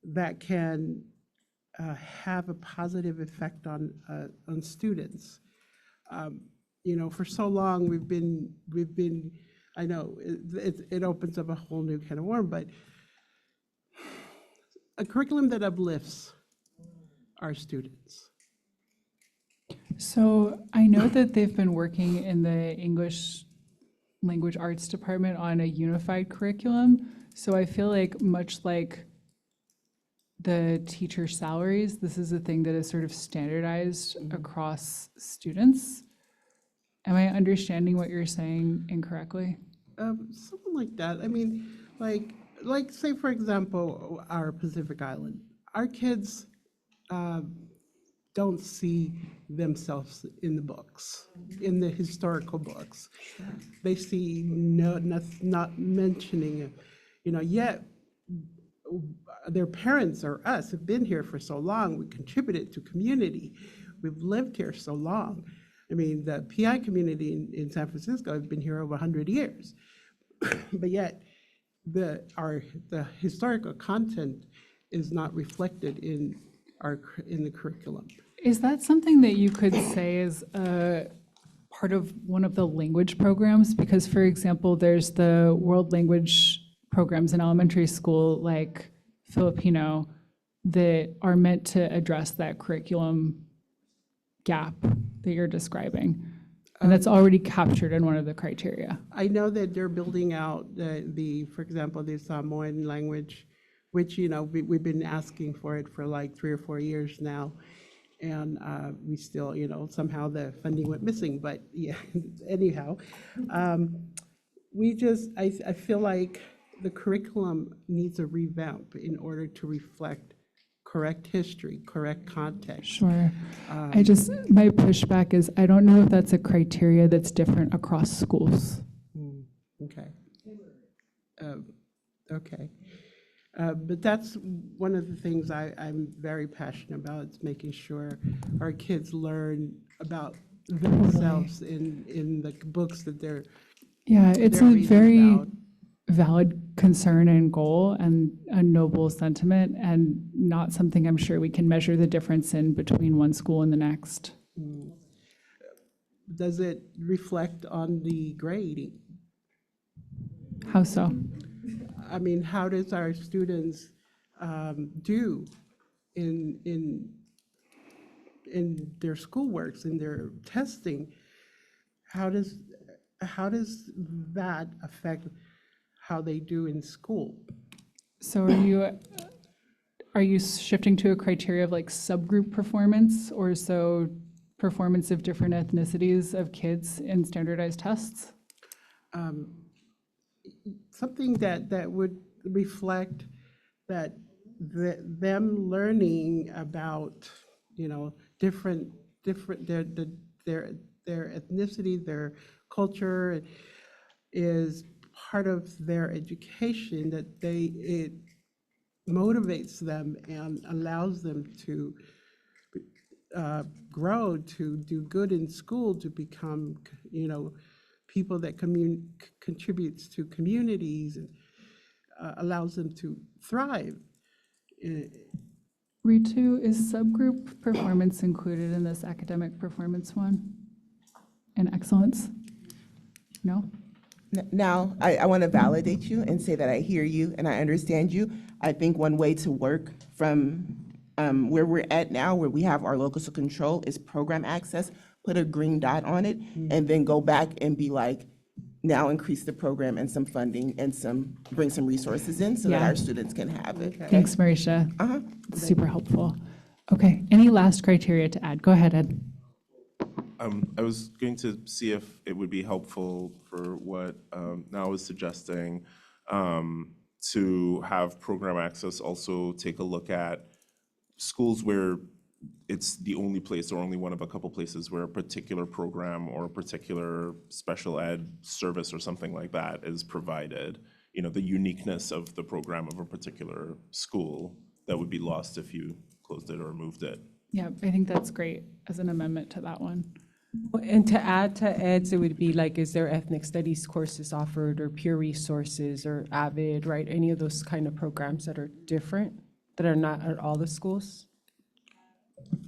S8: that can have a positive effect on students. You know, for so long we've been. I know it opens up a whole new can of worms, but a curriculum that uplifts our students.
S5: So I know that they've been working in the English Language Arts Department on a unified curriculum. So I feel like much like the teacher salaries, this is a thing that is sort of standardized across students. Am I understanding what you're saying incorrectly?
S8: Something like that. I mean, like say for example, our Pacific Island. Our kids don't see themselves in the books, in the historical books. They see not mentioning it, you know, yet their parents or us have been here for so long. We contributed to community. We've lived here so long. I mean, the PI community in San Francisco has been here over 100 years. But yet, the historical content is not reflected in the curriculum.
S5: Is that something that you could say is a part of one of the language programs? Because, for example, there's the world language programs in elementary school, like Filipino, that are meant to address that curriculum gap that you're describing. And that's already captured in one of the criteria.
S8: I know that they're building out for example, the Samoan language, which, you know, we've been asking for it for like 3 or 4 years now. And we still, you know, somehow the funding went missing, but yeah, anyhow. I feel like the curriculum needs a revamp in order to reflect correct history, correct context.
S5: Sure. My pushback is I don't know if that's a criteria that's different across schools.
S8: Okay. Okay. But that's one of the things I'm very passionate about, is making sure our kids learn about themselves in the books that they're
S5: Yeah, it's
S8: they're
S5: a
S8: reading
S5: very
S8: about.
S5: valid concern and goal and a noble sentiment, and not something I'm sure we can measure the difference in between one school and the next.
S8: Does it reflect on the grading?
S5: How so?
S8: I mean, how does our students do in their schoolworks, in their testing? How does that affect how they do in school?
S5: So are you shifting to a criteria of like subgroup performance, or so performance of different ethnicities of kids in standardized tests?
S8: Something that would reflect that them learning about, you know, different their ethnicity, their culture is part of their education, that it motivates them and allows them to grow, to do good in school, to become, you know, people that contributes to communities and allows them to thrive.
S5: Ritu, is subgroup performance included in this academic performance one? And excellence? No?
S6: Now, I want to validate you and say that I hear you and I understand you. I think one way to work from where we're at now, where we have our locus of control, is program access, put a green dot on it, and then go back and be like, now increase the program and some funding and bring some resources in so that
S5: Yeah.
S6: our students can have it. Okay?
S5: Thanks, Marisha. Super helpful. Okay, any last criteria to add? Go ahead, Ed.
S3: I was going to see if it would be helpful for what Now was suggesting, to have program access also take a look at schools where it's the only place or only one of a couple places where a particular program or a particular special ed service or something like that is provided. You know, the uniqueness of the program of a particular school that would be lost if you closed it or moved it.
S5: Yeah, I think that's great as an amendment to that one.
S11: And to add to Ed's, it would be like, is there ethnic studies courses offered or peer resources or AVID, right? Any of those kind of programs that are different, that are not at all the schools?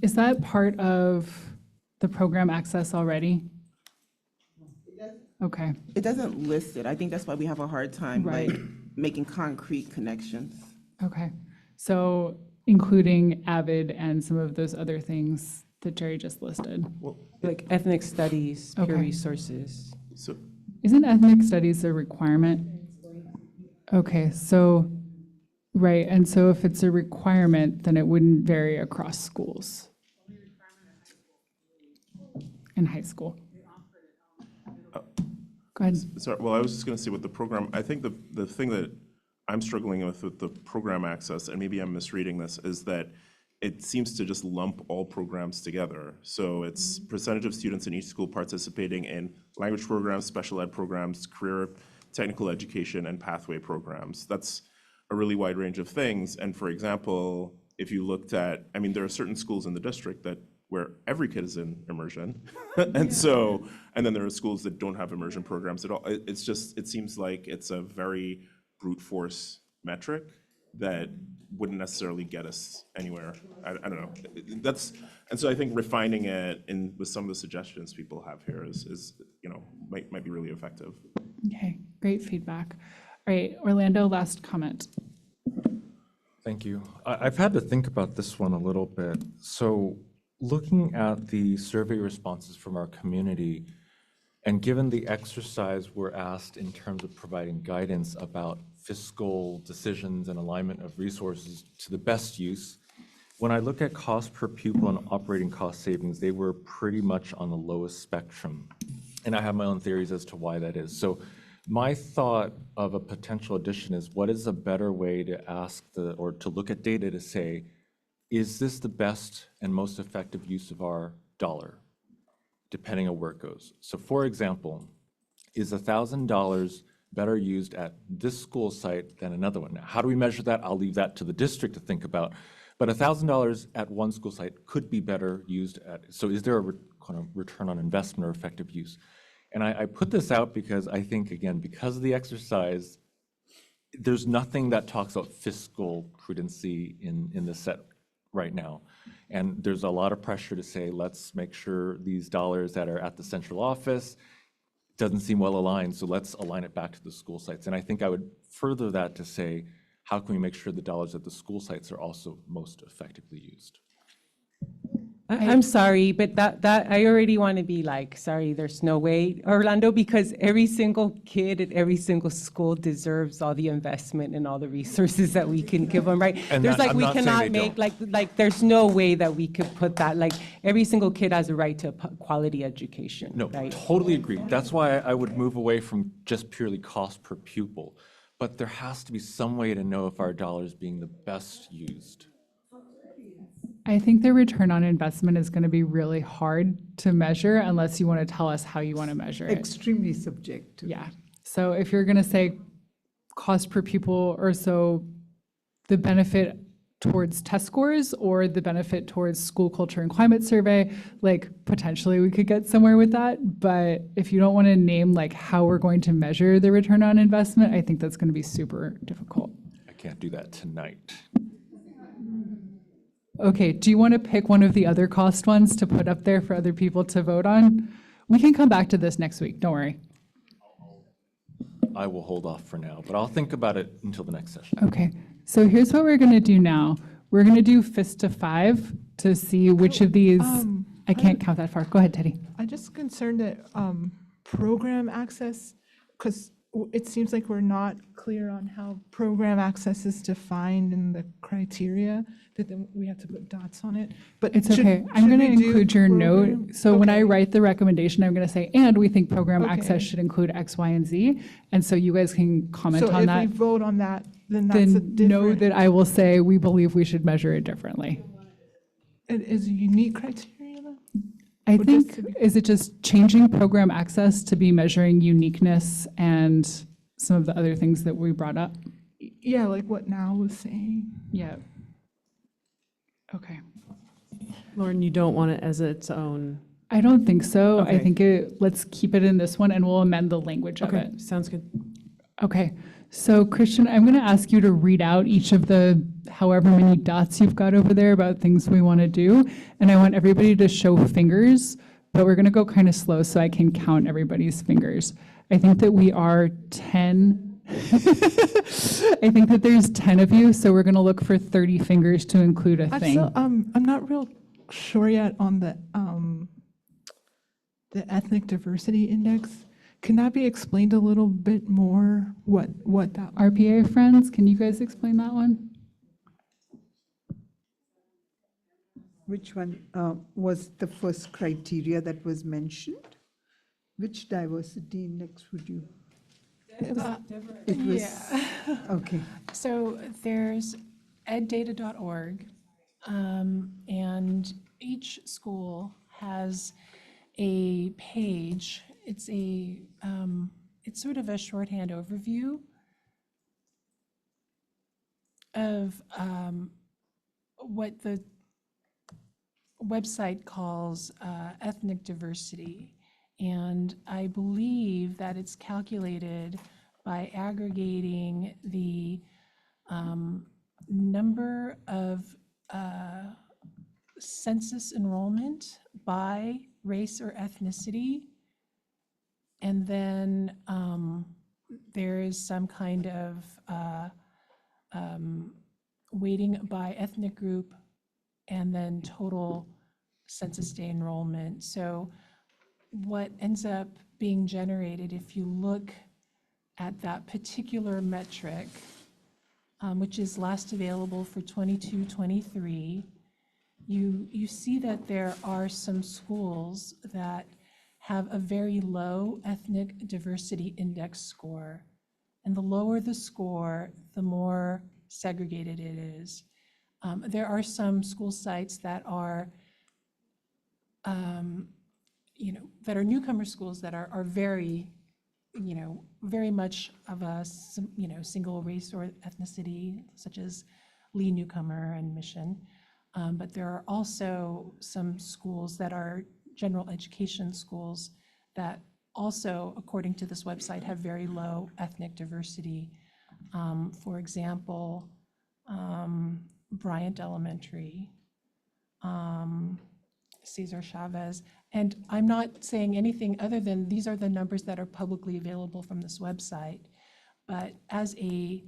S5: Is that part of the program access already? Okay,
S6: It doesn't list it. I think that's why we have a hard time
S5: Right.
S6: like making concrete connections.
S5: okay. So including AVID and some of those other things that Jerry just listed.
S11: Like ethnic studies, peer
S5: Okay.
S11: resources.
S3: So
S5: Isn't ethnic studies a requirement? Okay, so, right, and so if it's a requirement, then it wouldn't vary across schools. In high school. Go ahead.
S3: Sorry, well, I was just going to say with the program, I think the thing that I'm struggling with the program access, and maybe I'm misreading this, is that it seems to just lump all programs together. So it's percentage of students in each school participating in language programs, special ed programs, career technical education, and pathway programs. That's a really wide range of things. And for example, if you looked at, I mean, there are certain schools in the district that where every kid is in immersion. And so, and then there are schools that don't have immersion programs at all. It's just, it seems like it's a very brute force metric that wouldn't necessarily get us anywhere. I don't know. And so I think refining it with some of the suggestions people have here is might be really effective.
S5: Okay, great feedback. All right, Orlando, last comment.
S7: Thank you. I've had to think about this one a little bit. So looking at the survey responses from our community, and given the exercise we're asked in terms of providing guidance about fiscal decisions and alignment of resources to the best use, when I look at cost per pupil and operating cost savings, they were pretty much on the lowest spectrum. And I have my own theories as to why that is. So my thought of a potential addition is, what is a better way to ask or to look at data to say, is this the best and most effective use of our dollar, depending on where it goes? So for example, is $1,000 better used at this school site than another one? Now, how do we measure that? I'll leave that to the district to think about. But $1,000 at one school site could be better used at, so is there a kind of return on investment or effective use? And I put this out because I think, again, because of the exercise, there's nothing that talks about fiscal prudency in the set right now. And there's a lot of pressure to say, let's make sure these dollars that are at the central office doesn't seem well aligned, so let's align it back to the school sites. And I think I would further that to say, how can we make sure the dollars at the school sites are also most effectively used?
S11: I'm sorry, but that I already want to be like, sorry, there's no way, Orlando, because every single kid at every single school deserves all the investment and all the resources that we can give them, right?
S7: And
S11: There's
S7: that-
S11: like,
S7: I'm
S11: we
S7: not saying
S11: cannot
S7: they
S11: make,
S7: don't.
S11: like, there's no way that we could put that, like, every single kid has a right to a quality education,
S7: No,
S11: right?
S7: totally agree. That's why I would move away from just purely cost per pupil. But there has to be some way to know if our dollar is being the best used.
S5: I think the return on investment is going to be really hard to measure unless you want to tell us how you want to measure it.
S1: Extremely subjective.
S5: Yeah. So if you're going to say cost per pupil or so, the benefit towards test scores or the benefit towards school culture and climate survey, like potentially we could get somewhere with that. But if you don't want to name like how we're going to measure the return on investment, I think that's going to be super difficult.
S7: I can't do that tonight.
S5: Okay, do you want to pick one of the other cost ones to put up there for other people to vote on? We can come back to this next week, don't worry.
S7: I will hold off for now, but I'll think about it until the next session.
S5: Okay, so here's what we're going to do now. We're going to do fist to 5 to see which of these, I can't count that far. Go ahead, Teddy.
S4: I'm just concerned that program access, because it seems like we're not clear on how program access is defined in the criteria, that then we have to put dots on it. But
S5: It's
S4: should-
S5: okay. I'm
S4: should
S5: going to
S4: we do
S5: include your
S4: program?
S5: note. So when I
S4: Okay.
S5: write the recommendation, I'm going to say, and we think program access
S4: Okay.
S5: should include X, Y, and Z. And so you guys can comment
S4: So
S5: on
S4: if
S5: that.
S4: we vote on that, then that's a
S5: Then know
S4: different,
S5: that I will say we believe we should measure it differently.
S4: it is a unique criteria then?
S5: I
S4: Or just
S5: think,
S4: to be-
S5: is it just changing program access to be measuring uniqueness and some of the other things that we brought up?
S4: Yeah, like what Nal was saying.
S5: Yeah. Okay.
S13: Lauren, you don't want it as its own.
S5: I don't think so. I
S13: Okay.
S5: think let's keep it in this one and we'll amend the language of
S13: Okay,
S5: it.
S13: sounds good.
S5: Okay. So Christian, I'm going to ask you to read out each of the however many dots you've got over there about things we want to do. And I want everybody to show fingers, but we're going to go kind of slow so I can count everybody's fingers. I think that we are 10. I think that there's 10 of you, so we're going to look for 30 fingers to include a thing.
S4: So, I'm not real sure yet on the ethnic diversity index. Can that be explained a little bit more, what that?
S5: RPA friends, can you guys explain that one?
S1: Which one was the first criteria that was mentioned? Which diversity index would you? It was, okay.
S12: So there's eddata.org, and each school has a page. It's sort of a shorthand overview of what the website calls ethnic diversity. And I believe that it's calculated by aggregating the number of census enrollment by race or ethnicity. And then there is some kind of weighting by ethnic group and then total census day enrollment. So what ends up being generated, if you look at that particular metric, which is last available for 22-23, you see that there are some schools that have a very low ethnic diversity index score. And the lower the score, the more segregated it is. There are some school sites that are that are newcomer schools that are very, very much of a, single race or ethnicity, such as Lee Newcomer and Mission. But there are also some schools that are general education schools that also, according to this website, have very low ethnic diversity. For example, Bryant Elementary, Cesar Chavez. And I'm not saying anything other than these are the numbers that are publicly available from this website. But as a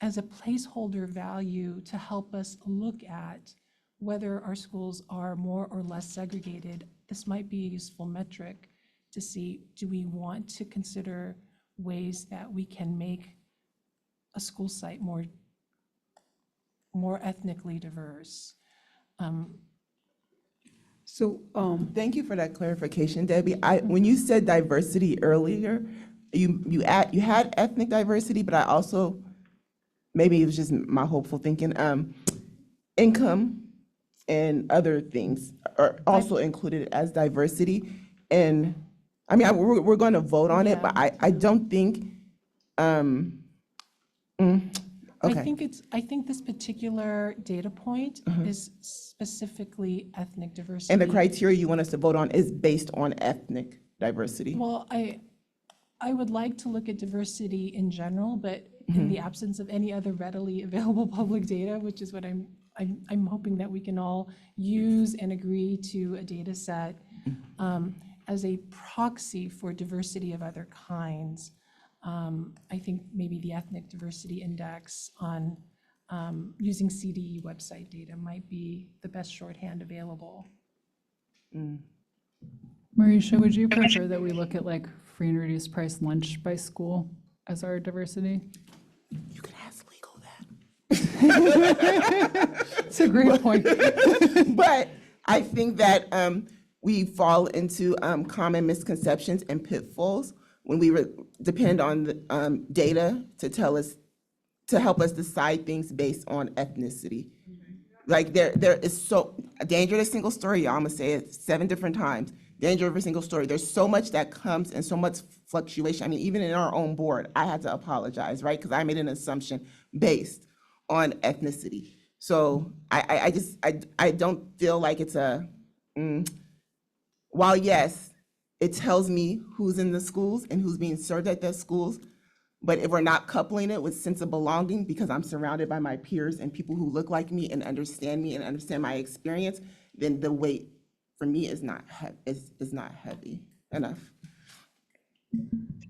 S12: placeholder value to help us look at whether our schools are more or less segregated, this might be a useful metric to see, do we want to consider ways that we can make a school site more ethnically diverse?
S1: So,
S6: Thank you for that clarification, Debbie. When you said diversity earlier, you had ethnic diversity, but I also, maybe it was just my hopeful thinking, income and other things are also included as diversity. And I mean, we're going to vote on it, but I don't think, Okay.
S12: I think this particular data point is specifically ethnic diversity.
S6: And the criteria you want us to vote on is based on ethnic diversity.
S12: Well, I would like to look at diversity in general, but in the absence of any other readily available public data, which is what I'm hoping that we can all use and agree to a data set as a proxy for diversity of other kinds. I think maybe the ethnic diversity index on using CDE website data might be the best shorthand available.
S5: Marisha, would you prefer that we look at like free and reduced price lunch by school as our diversity?
S6: You can ask legal that.
S5: It's a great point.
S6: But I think that we fall into common misconceptions and pitfalls when we depend on the, data to tell us, to help us decide things based on ethnicity. Like there is so, danger of a single story, y'all, I'm gonna say it 7 different times. Danger of a single story. There's so much that comes and so much fluctuation. I mean, even in our own board, I had to apologize, right? Because I made an assumption based on ethnicity. So I don't feel like it's a, while yes, it tells me who's in the schools and who's being served at those schools, but if we're not coupling it with sense of belonging, because I'm surrounded by my peers and people who look like me and understand my experience, then the weight for me is not heavy enough.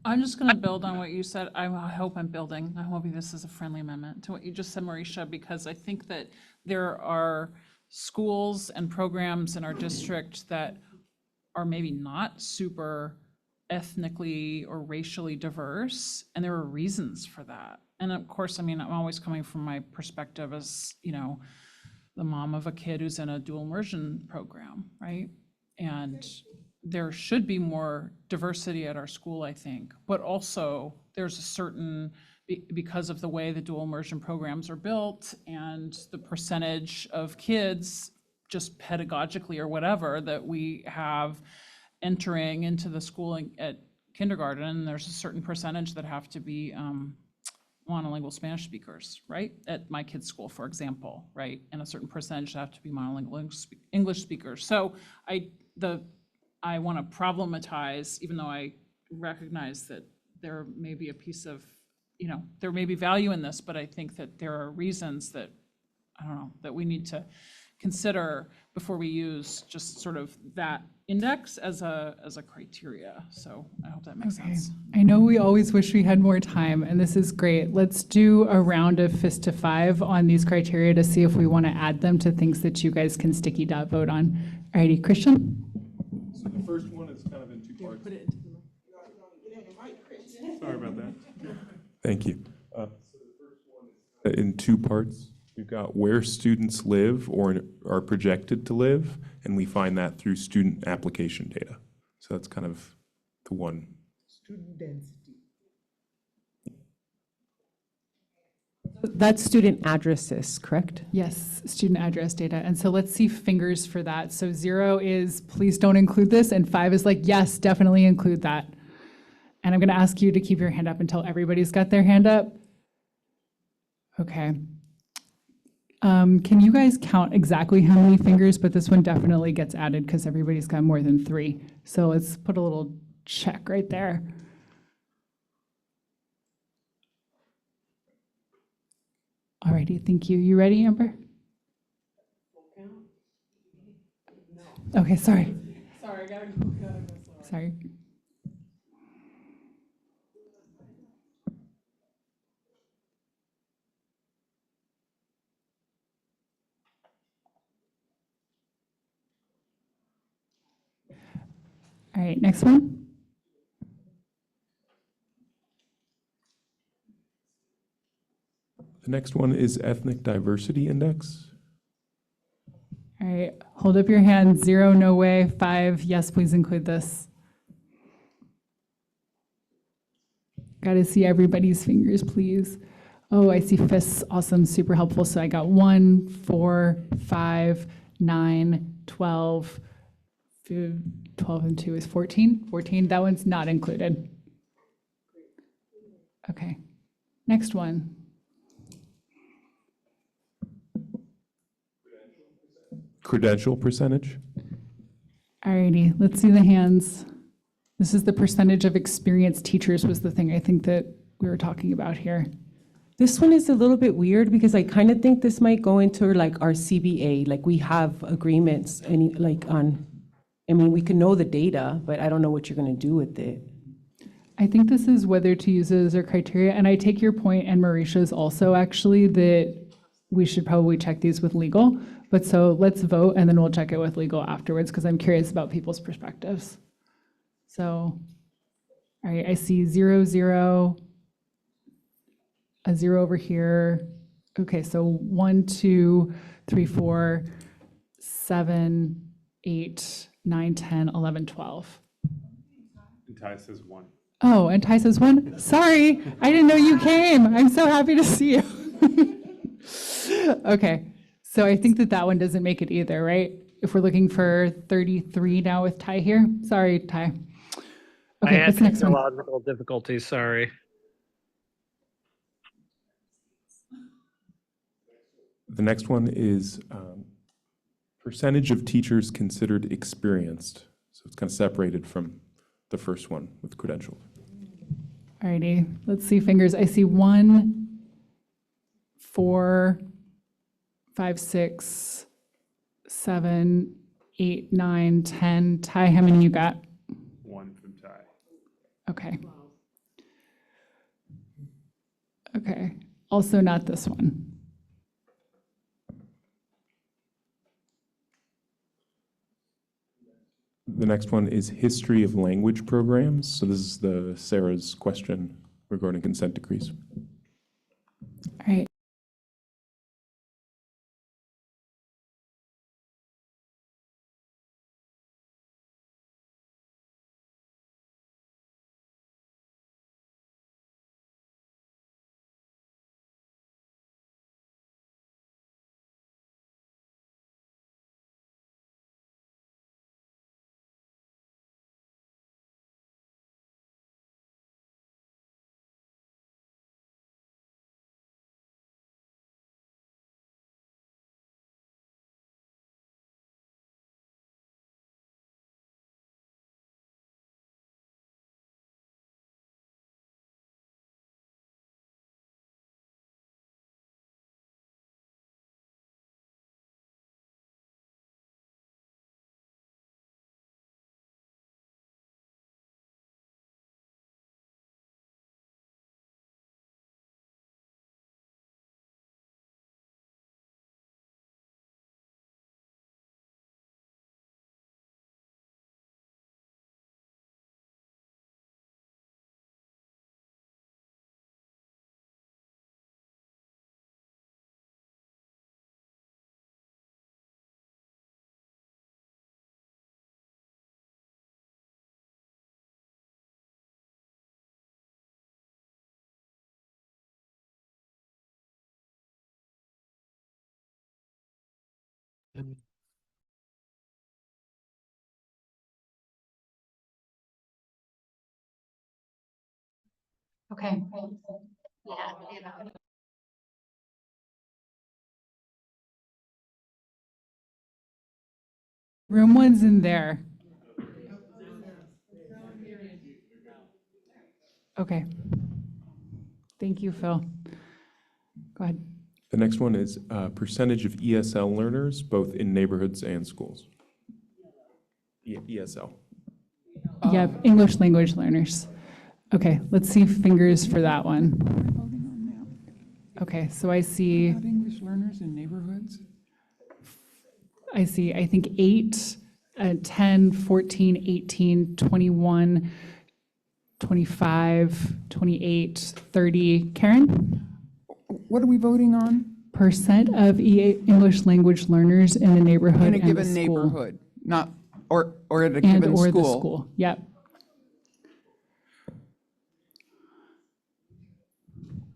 S10: I'm just going to build on what you said. I hope I'm building. I'm hoping this is a friendly amendment to what you just said, Marisha, because I think that there are schools and programs in our district that are maybe not super ethnically or racially diverse, and there are reasons for that. And of course, I mean, I'm always coming from my perspective as, you know, the mom of a kid who's in a dual immersion program, right? And there should be more diversity at our school, I think, but also there's a certain, because of the way the dual immersion programs are built and the percentage of kids just pedagogically or whatever that we have entering into the schooling at kindergarten, there's a certain percentage that have to be monolingual Spanish speakers, right? At my kid's school, for example, right? And a certain percentage have to be monolingual English speakers. So I want to problematize, even though I recognize that there may be a piece of, you know, there may be value in this, but I think that there are reasons that, I don't know, that we need to consider before we use just sort of that index as a criteria. So I hope that makes sense.
S5: I know we always wish we had more time, and this is great. Let's do a round of fist to 5 on these criteria to see if we want to add them to things that you guys can sticky dot vote on. Alrighty, Christian?
S2: So the first one is kind of in 2 parts. Sorry about that. Thank you. So the first one is in 2 parts. We've got where students live or are projected to live, and we find that through student application data. So that's kind of the one.
S1: Student density.
S11: That's student addresses, correct?
S5: Yes, student address data. And so let's see fingers for that. So 0 is please don't include this, and 5 is like, yes, definitely include that. And I'm going to ask you to keep your hand up until everybody's got their hand up. Okay. Can you guys count exactly how many fingers? But this one definitely gets added because everybody's got more than 3. So let's put a little check right there. Alrighty, thank you. You ready, Amber? Okay, sorry.
S10: Sorry, I gotta go slow.
S5: Sorry. All right, next one.
S2: The next one is ethnic diversity index.
S5: All right, hold up your hand. 0, no way. 5, yes, please include this. Got to see everybody's fingers, please. Oh, I see fists. Awesome, super helpful. So I got 1, 4, 5, 9, 12, 12 and 2 is 14. 14, that one's not included. Okay, next one.
S14: credential percentage.
S5: Alrighty, let's see the hands. This is the percentage of experienced teachers was the thing I think that we were talking about here.
S11: This one is a little bit weird because I kind of think this might go into like our CBA, like we have agreements and like on, I mean, we can know the data, but I don't know what you're going to do with it.
S5: I think this is whether to use it as a criteria, and I take your point, and Marisha's also actually, that we should probably check these with legal. But so let's vote, and then we'll check it with legal afterwards, because I'm curious about people's perspectives. So, all right, I see 0, 0, a 0 over here. Okay, so 1, 2, 3, 4, 7, 8, 9, 10, 11, 12.
S2: And Ty says 1.
S5: Oh, and Ty says 1. Sorry, I didn't know you came. I'm so happy to see you. Okay, so I think that that one doesn't make it either, right? If we're looking for 33 now with Ty here. Sorry, Ty. Okay,
S15: I had
S5: what's the next one?
S15: technological difficulties, sorry.
S14: The next one is percentage of teachers considered experienced. So it's kind of separated from the first one with credentialed.
S5: Alrighty, let's see fingers. I see 1, 4, 5, 6, 7, 8, 9, 10. Ty, how many you got?
S2: 1 from Ty.
S5: Okay. Okay, also not this one.
S14: The next one is history of language programs. So this is Sarah's question regarding consent decrees.
S5: All right. Okay. Room 1's in there. Okay. Thank you, Phil. Go ahead.
S14: The next one is percentage of ESL learners, both in neighborhoods and schools. ESL.
S5: Yep, English language learners. Okay, let's see fingers for that one. Okay, so I see,
S9: English learners in neighborhoods?
S5: I think 8, 10, 14, 18, 21, 25, 28, 30. Karen?
S9: What are we voting on?
S5: Percent of English language learners in the neighborhood
S9: In a
S5: and the
S9: given
S5: school.
S9: neighborhood, not, or at a
S5: And
S9: given
S5: or the
S9: school.
S5: school, yep.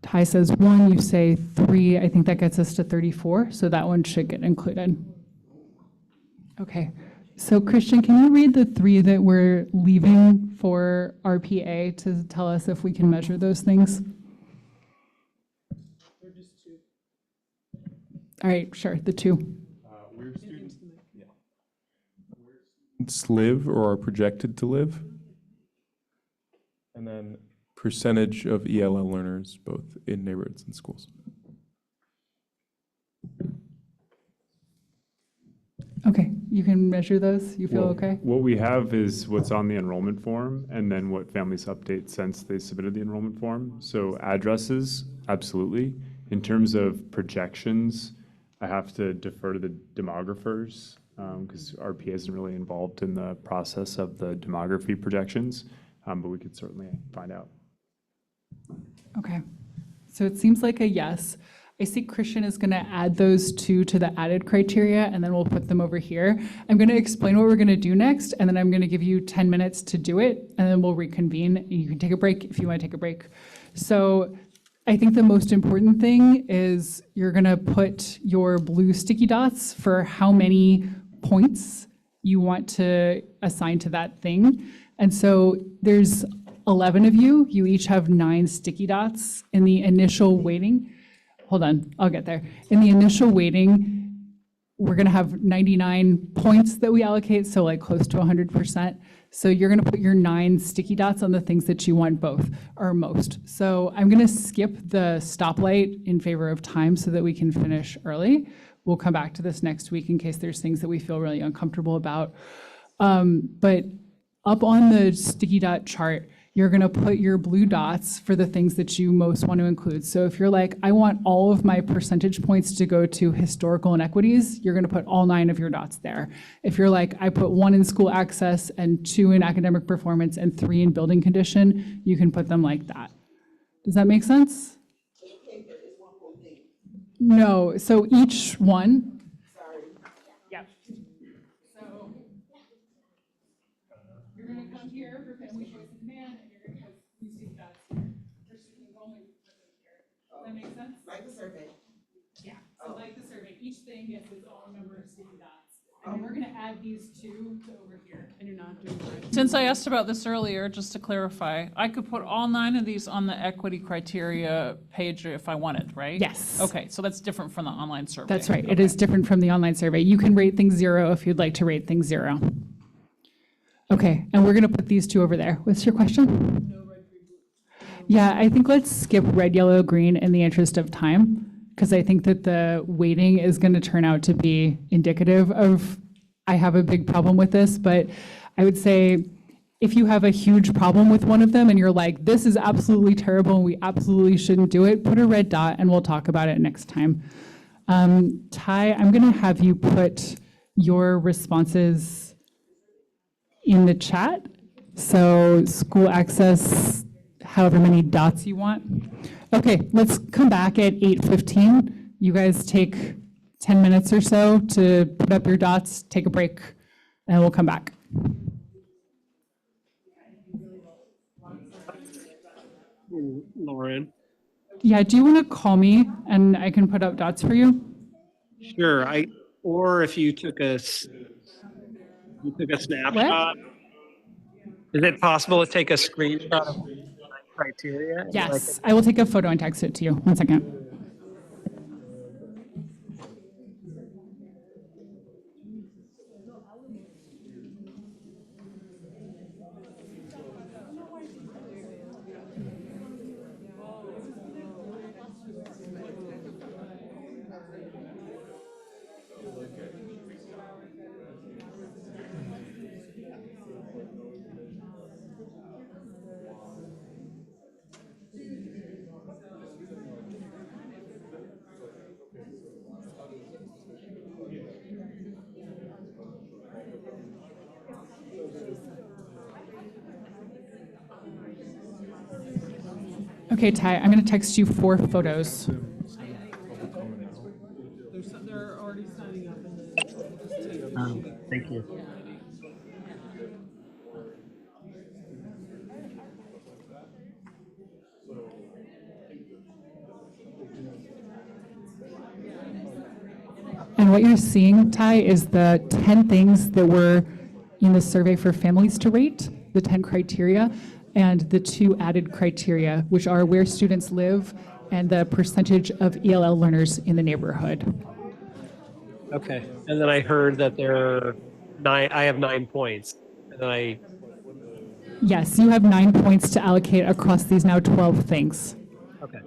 S5: Ty says 1, you say 3. I think that gets us to 34, so that one should get included. Okay, so Christian, can you read the 3 that we're leaving for RPA to tell us if we can measure those things? All right, sure, the 2.
S2: We're student
S14: students live or are projected to live. And then percentage of ELL learners, both in neighborhoods and schools.
S5: Okay, you can measure those? You feel
S2: Well,
S5: okay?
S2: What we have is what's on the enrollment form and then what families update since they submitted the enrollment form. So addresses, absolutely. In terms of projections, I have to defer to the demographers because RPA isn't really involved in the process of the demography projections, but we could certainly find out.
S5: Okay, so it seems like a yes. I see Christian is going to add those two to the added criteria, and then we'll put them over here. I'm going to explain what we're going to do next, and then I'm going to give you 10 minutes to do it, and then we'll reconvene. You can take a break if you want to take a break. So I think the most important thing is you're going to put your blue sticky dots for how many points you want to assign to that thing. And so there's 11 of you. You each have 9 sticky dots in the initial weighting. Hold on, I'll get there. In the initial weighting, we're gonna have 99 points that we allocate, so like close to 100%. So you're gonna put your 9 sticky dots on the things that you want both or most. So I'm gonna skip the stoplight in favor of time so that we can finish early. We'll come back to this next week in case there's things that we feel really uncomfortable about. But up on the sticky dot chart, you're gonna put your blue dots for the things that you most want to include. So if you're like, I want all of my percentage points to go to historical inequities, you're gonna put all 9 of your dots there. If you're like, I put 1 in school access and 2 in academic performance and 3 in building condition, you can put them like that. Does that make sense? No, so each one. Yep. So you're gonna come here for family choice and demand, and you're gonna have blue sticky dots here. For student enrollment, you put them here. Does that make sense?
S6: Like the survey.
S5: Yeah, so like the survey, each thing gets its own number of sticky dots. And then we're gonna add these 2 to over here. And you're not doing that.
S10: Since I asked about this earlier, just to clarify, I could put all 9 of these on the equity criteria page if I wanted, right?
S5: Yes.
S10: Okay, so that's different from the online survey.
S5: That's right, it is different from the online survey. You can rate things 0 if you'd like to rate things 0. Okay, and we're gonna put these 2 over there. What's your question? Yeah, I think let's skip red, yellow, green in the interest of time, because I think that the weighting is gonna turn out to be indicative of, I have a big problem with this, but I would say if you have a huge problem with one of them and you're like, this is absolutely terrible and we absolutely shouldn't do it, put a red dot and we'll talk about it next time. Ty, I'm gonna have you put your responses in the chat. So school access, however many dots you want. Okay, let's come back at 8:15. You guys take 10 minutes or so to put up your dots, take a break, and we'll come back.
S15: Lauren?
S5: Yeah, do you want to call me and I can put up dots for you?
S15: Sure, or if you took a snapshot. Is it possible to take a screenshot of the criteria?
S5: Yes, I will take a photo and text it to you. 1 second. Okay, Ty, I'm going to text you 4 photos.
S8: They're already signing up.
S15: Thank you.
S5: And what you're seeing, Ty, is the 10 things that were in the survey for families to rate, the 10 criteria, and the 2 added criteria, which are where students live and the percentage of ELL learners in the neighborhood.
S15: Okay, and then I heard that there I have 9 points. And then I,
S5: Yes, you have 9 points to allocate across these now 12 things.
S15: okay.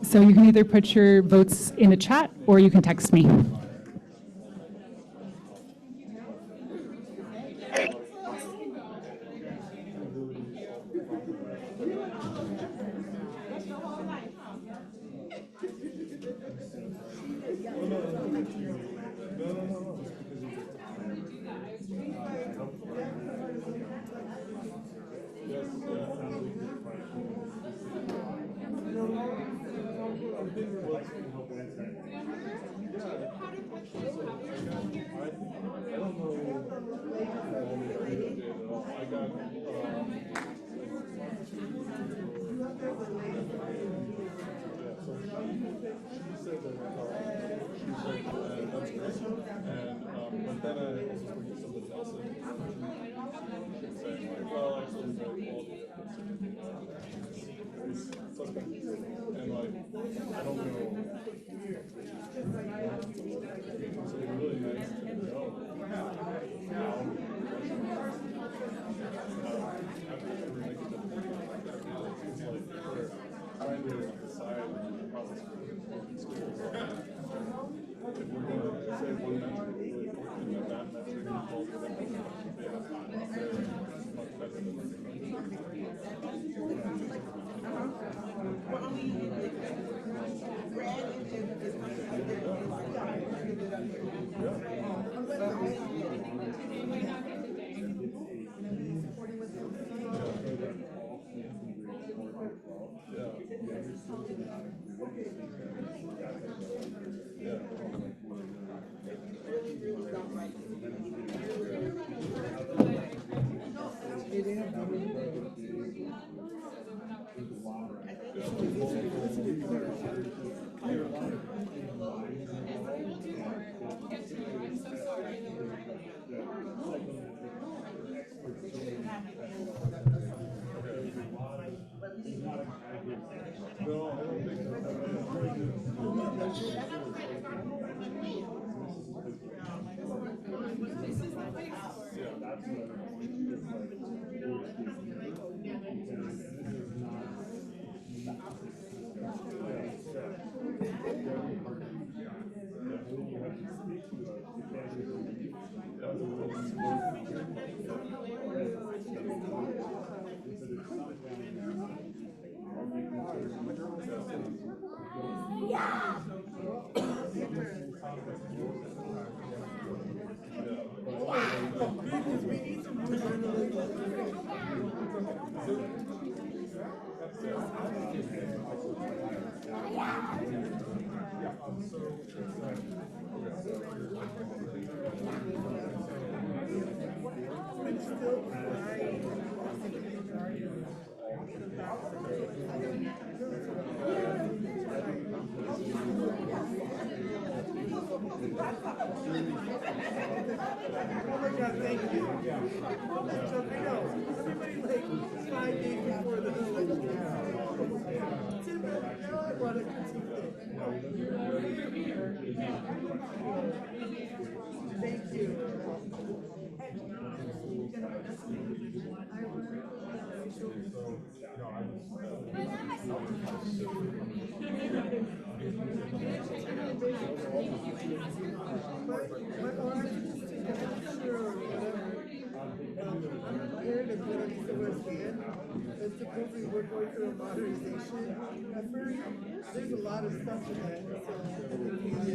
S5: So you can either put your votes in the chat or you can text me.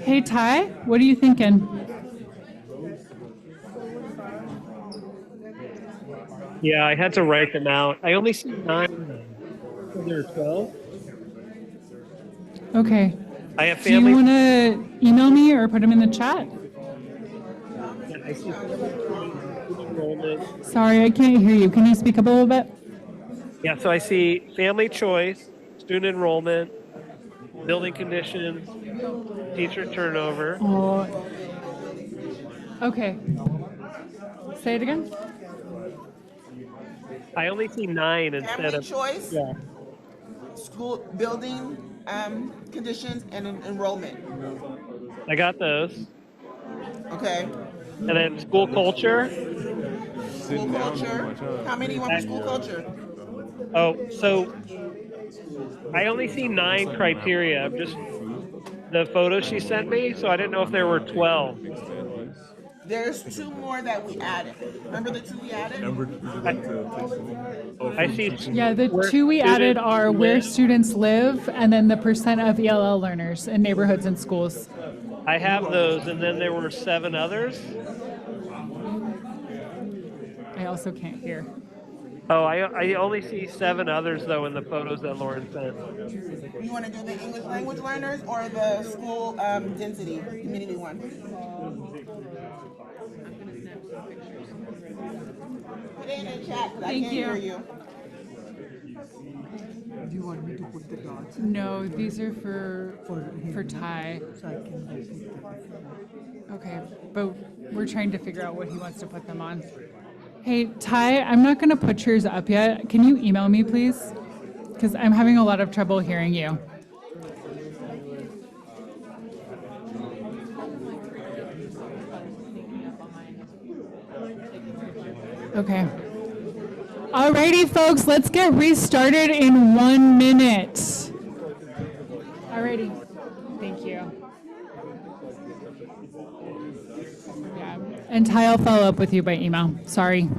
S5: Hey, Ty, what are you thinking?
S15: Yeah, I had to write them out. I only see 9. So there are 12.
S5: Okay.
S15: I have
S5: Do you
S15: family.
S5: want to email me or put them in the chat?
S15: Yeah, I see family enrollment.
S5: Sorry, I can't hear you. Can you speak up a little bit?
S15: Yeah, so I see family choice, student enrollment, building conditions, teacher turnover.
S5: Oh. Okay. Say it again.
S15: I only see 9 instead
S6: Family
S15: of,
S6: choice,
S15: yeah.
S6: school building, conditions, and enrollment,
S15: I got those.
S6: okay?
S15: And then school culture.
S6: School culture, how many you want for school culture?
S15: Oh, so I only see 9 criteria. I'm just the photo she sent me, so I didn't know if there were 12.
S6: There's 2 more that we added. Remember the 2 we added?
S15: I see
S5: Yeah, the
S15: where
S5: 2 we added
S15: students
S5: are where
S15: live.
S5: students live and then the percent of ELL learners in neighborhoods and schools.
S15: I have those, and then there were 7 others.
S5: I also can't hear.
S15: Oh, I only see 7 others though in the photos that Lauren sent.
S6: You want to do the English language learners or the school density community one? Put it in the chat because I can't hear you.
S1: Do you want me to put the dots?
S5: No, these are for Ty.
S1: So I can go pick them.
S5: Okay, but we're trying to figure out what he wants to put them on. Hey, Ty, I'm not gonna put yours up yet. Can you email me, please? Because I'm having a lot of trouble hearing you. Okay. Alrighty, folks, let's get restarted in 1 minute. Alrighty, thank you. Yeah, and Ty, I'll follow up with you by email. Sorry.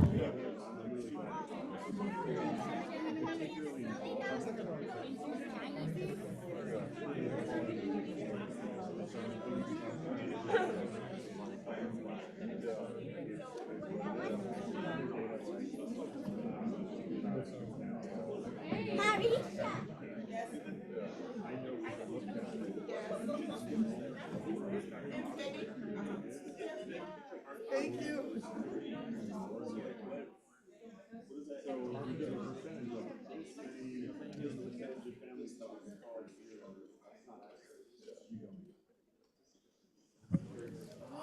S6: Thank you.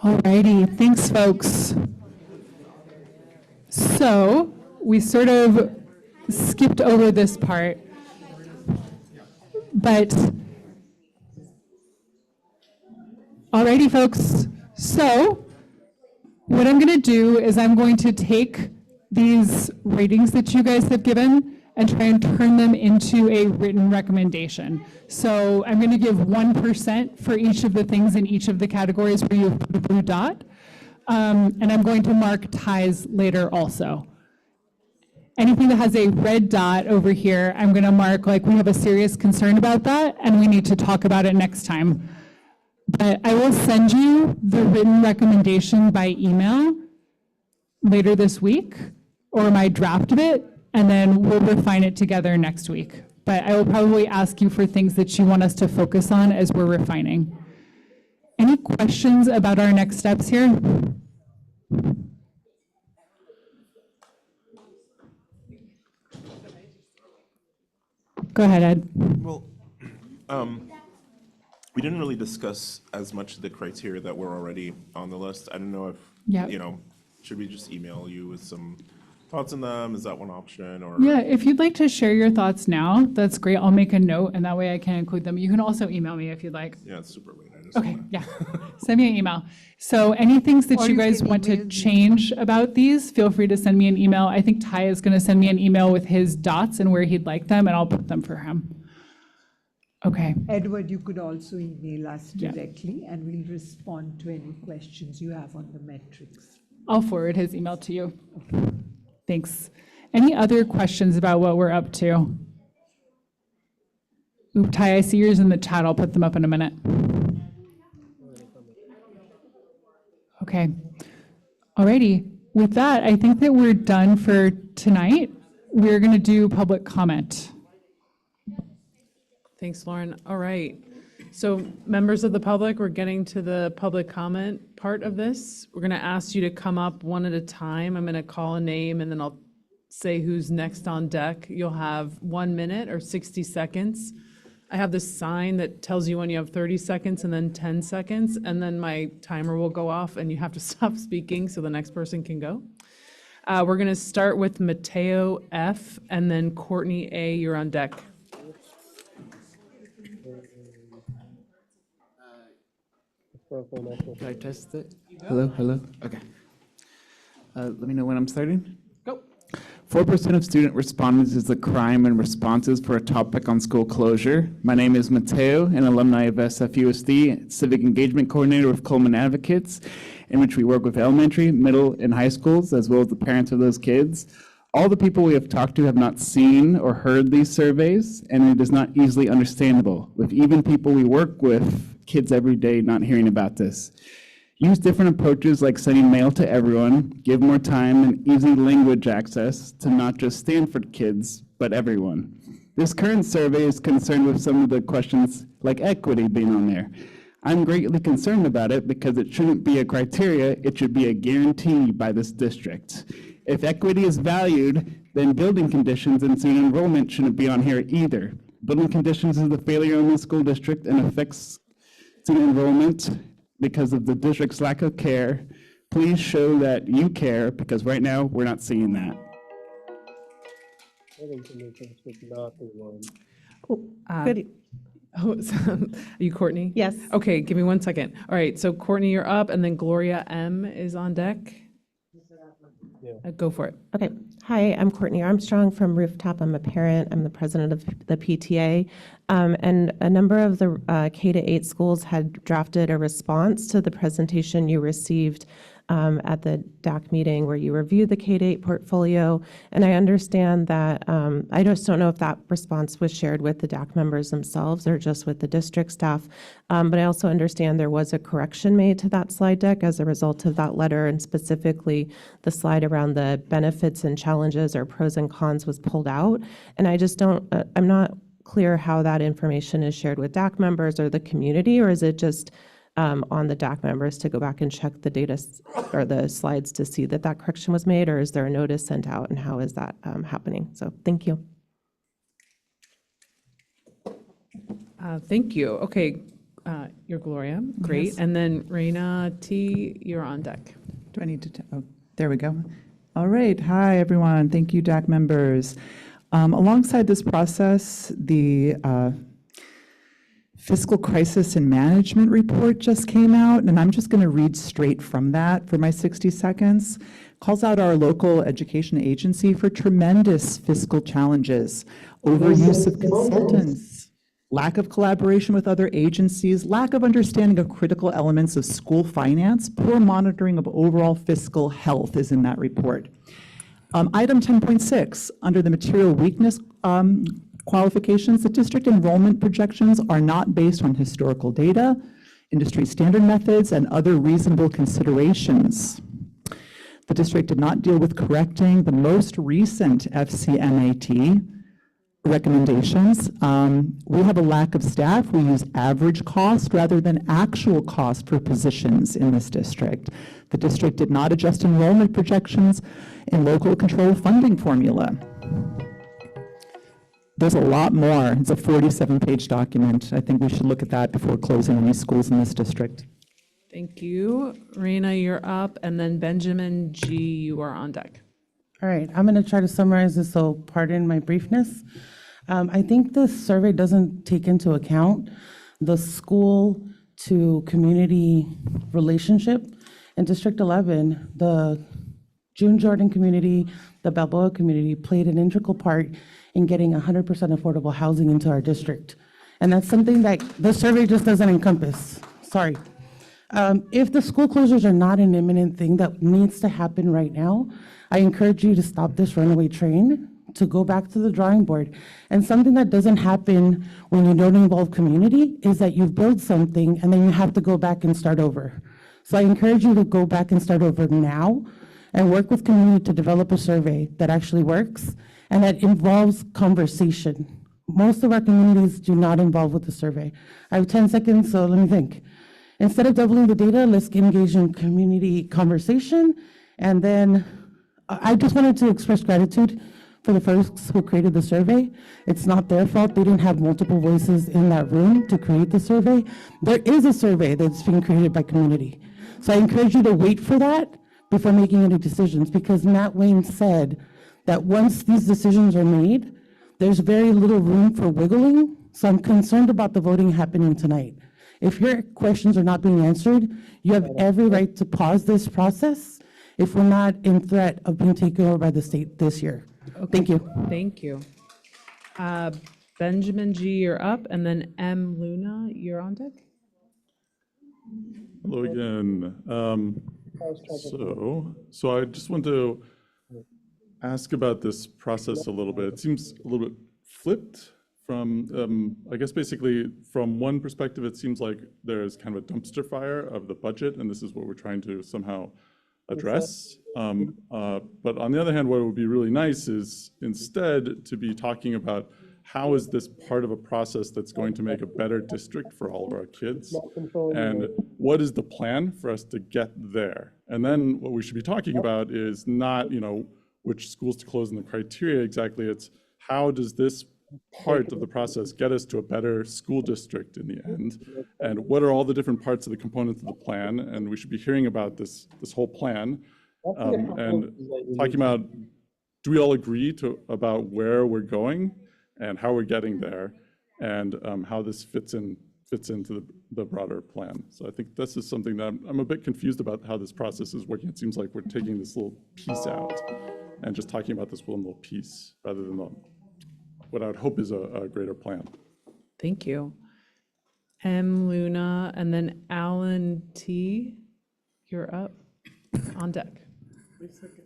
S5: Alrighty, thanks, folks. So we sort of skipped over this part, but alrighty, folks. So what I'm going to do is I'm going to take these ratings that you guys have given and try and turn them into a written recommendation. So I'm going to give 1% for each of the things in each of the categories where you put a blue dot. And I'm going to mark ties later also. Anything that has a red dot over here, I'm going to mark like we have a serious concern about that and we need to talk about it next time. But I will send you the written recommendation by email later this week, or my draft of it, and then we'll refine it together next week. But I will probably ask you for things that you want us to focus on as we're refining. Any questions about our next steps here? Go ahead, Ed.
S3: Well, we didn't really discuss as much of the criteria that were already on the list. I don't know if,
S5: Yep.
S3: should we just email you with some thoughts on them? Is that one option or?
S5: Yeah, if you'd like to share your thoughts now, that's great. I'll make a note and that way I can include them. You can also email me if you'd like.
S3: Yeah, it's super late. I just
S5: Okay,
S3: wanna-
S5: yeah. Send me an email. So any things that
S1: Or
S5: you
S1: you
S5: guys
S1: can
S5: want to
S1: email me.
S5: change about these, feel free to send me an email. I think Ty is going to send me an email with his dots and where he'd like them, and I'll put them for him. Okay,
S1: Edward, you could also email us
S5: Yeah.
S1: directly and we'll respond to any questions you have on the metrics.
S5: I'll forward his email to you. Thanks. Any other questions about what we're up to? Oop, Ty, I see yours in the chat. I'll put them up in a minute. Okay. Alrighty. With that, I think that we're done for tonight. We're going to do public comment.
S13: Thanks, Lauren. All right. So members of the public, we're getting to the public comment part of this. We're going to ask you to come up one at a time. I'm going to call a name and then I'll say who's next on deck. You'll have 1 minute or 60 seconds. I have this sign that tells you when you have 30 seconds and then 10 seconds, and then my timer will go off and you have to stop speaking so the next person can go. We're going to start with Mateo F. and then Courtney A. You're on deck.
S16: Can I test it? Hello, hello? Okay. Let me know when I'm starting.
S13: Go.
S16: 4% of student respondents is the crime and responses for a topic on school closure. My name is Mateo, an alumni of SFUSD, civic engagement coordinator with Coleman Advocates, in which we work with elementary, middle, and high schools, as well as the parents of those kids. All the people we have talked to have not seen or heard these surveys, and it is not easily understandable, with even people we work with, kids every day, not hearing about this. Use different approaches like sending mail to everyone, give more time and easy language access to not just Stanford kids, but everyone. This current survey is concerned with some of the questions like equity being on there. I'm greatly concerned about it because it shouldn't be a criteria, it should be a guarantee by this district. If equity is valued, then building conditions and student enrollment shouldn't be on here either. Building conditions is the failure in the school district and affects student enrollment because of the district's lack of care. Please show that you care, because right now we're not seeing that.
S13: Good. Oh, are you Courtney?
S17: Yes.
S13: Okay, give me 1 second. All right, so Courtney, you're up, and then Gloria M. is on deck. Go for it.
S17: Okay. Hi, I'm Courtney Armstrong from Rooftop. I'm a parent. I'm the president of the PTA. And a number of the K-8 schools had drafted a response to the presentation you received at the DAC meeting where you reviewed the K-8 portfolio. And I understand that, I just don't know if that response was shared with the DAC members themselves or just with the district staff. But I also understand there was a correction made to that slide deck as a result of that letter, and specifically the slide around the benefits and challenges or pros and cons was pulled out. And I just don't, I'm not clear how that information is shared with DAC members or the community, or is it just on the DAC members to go back and check the data or the slides to see that that correction was made, or is there a notice sent out, and how is that happening? So thank you.
S13: Thank you. Okay, you're Gloria. Great.
S18: Yes.
S13: And then Raina T., you're on deck.
S18: Do I need to, oh, there we go. All right, hi everyone, thank you DAC members. Alongside this process, the Fiscal Crisis and Management Report just came out, and I'm just going to read straight from that for my 60 seconds. Calls out our local education agency for tremendous fiscal challenges, overuse of consultants, lack of collaboration with other agencies, lack of understanding of critical elements of school finance, poor monitoring of overall fiscal health is in that report. Item 10.6, under the material weakness qualifications, the district enrollment projections are not based on historical data, industry standard methods, and other reasonable considerations. The district did not deal with correcting the most recent FCMAT recommendations. We have a lack of staff. We use average cost rather than actual cost for positions in this district. The district did not adjust enrollment projections in local control funding formula. There's a lot more. It's a 47-page document. I think we should look at that before closing any schools in this district.
S13: Thank you. Raina, you're up, and then Benjamin G., you are on deck.
S19: All right, I'm going to try to summarize this, so pardon my briefness. I think this survey doesn't take into account the school to community relationship. In District 11, the June Jordan community, the Balboa community played an integral part in getting 100% affordable housing into our district. And that's something that the survey just doesn't encompass. Sorry. If the school closures are not an imminent thing that needs to happen right now, I encourage you to stop this runaway train, to go back to the drawing board. And something that doesn't happen when you don't involve community is that you build something and then you have to go back and start over. So I encourage you to go back and start over now and work with community to develop a survey that actually works and that involves conversation. Most of our communities do not involve with the survey. I have 10 seconds, so let me think. Instead of doubling the data, let's engage in community conversation. And then I just wanted to express gratitude for the folks who created the survey. It's not their fault. They didn't have multiple voices in that room to create the survey. There is a survey that's being created by community. So I encourage you to wait for that before making any decisions, because Matt Wayne said that once these decisions are made, there's very little room for wiggling. So I'm concerned about the voting happening tonight. If your questions are not being answered, you have every right to pause this process if we're not in threat of being taken over by the state this year. Thank you.
S13: Thank you. Benjamin G., you're up, and then M. Luna, you're on deck.
S20: Hello again. So I just want to ask about this process a little bit. It seems a little bit flipped from, I guess basically from one perspective, it seems like there's kind of a dumpster fire of the budget, and this is what we're trying to somehow address. But on the other hand, what would be really nice is instead to be talking about how is this part of a process that's going to make a better district for all of our kids? And what is the plan for us to get there? And then what we should be talking about is not, which schools to close and the criteria exactly. It's how does this part of the process get us to a better school district in the end? And what are all the different parts of the components of the plan? And we should be hearing about this whole plan and talking about, do we all agree about where we're going and how we're getting there, and how this fits into the broader plan. So I think this is something that I'm a bit confused about how this process is working. It seems like we're taking this little piece out and just talking about this one little piece rather than what I would hope is a greater plan.
S13: Thank you. M. Luna, and then Alan T., you're up on deck.
S21: Wait a second.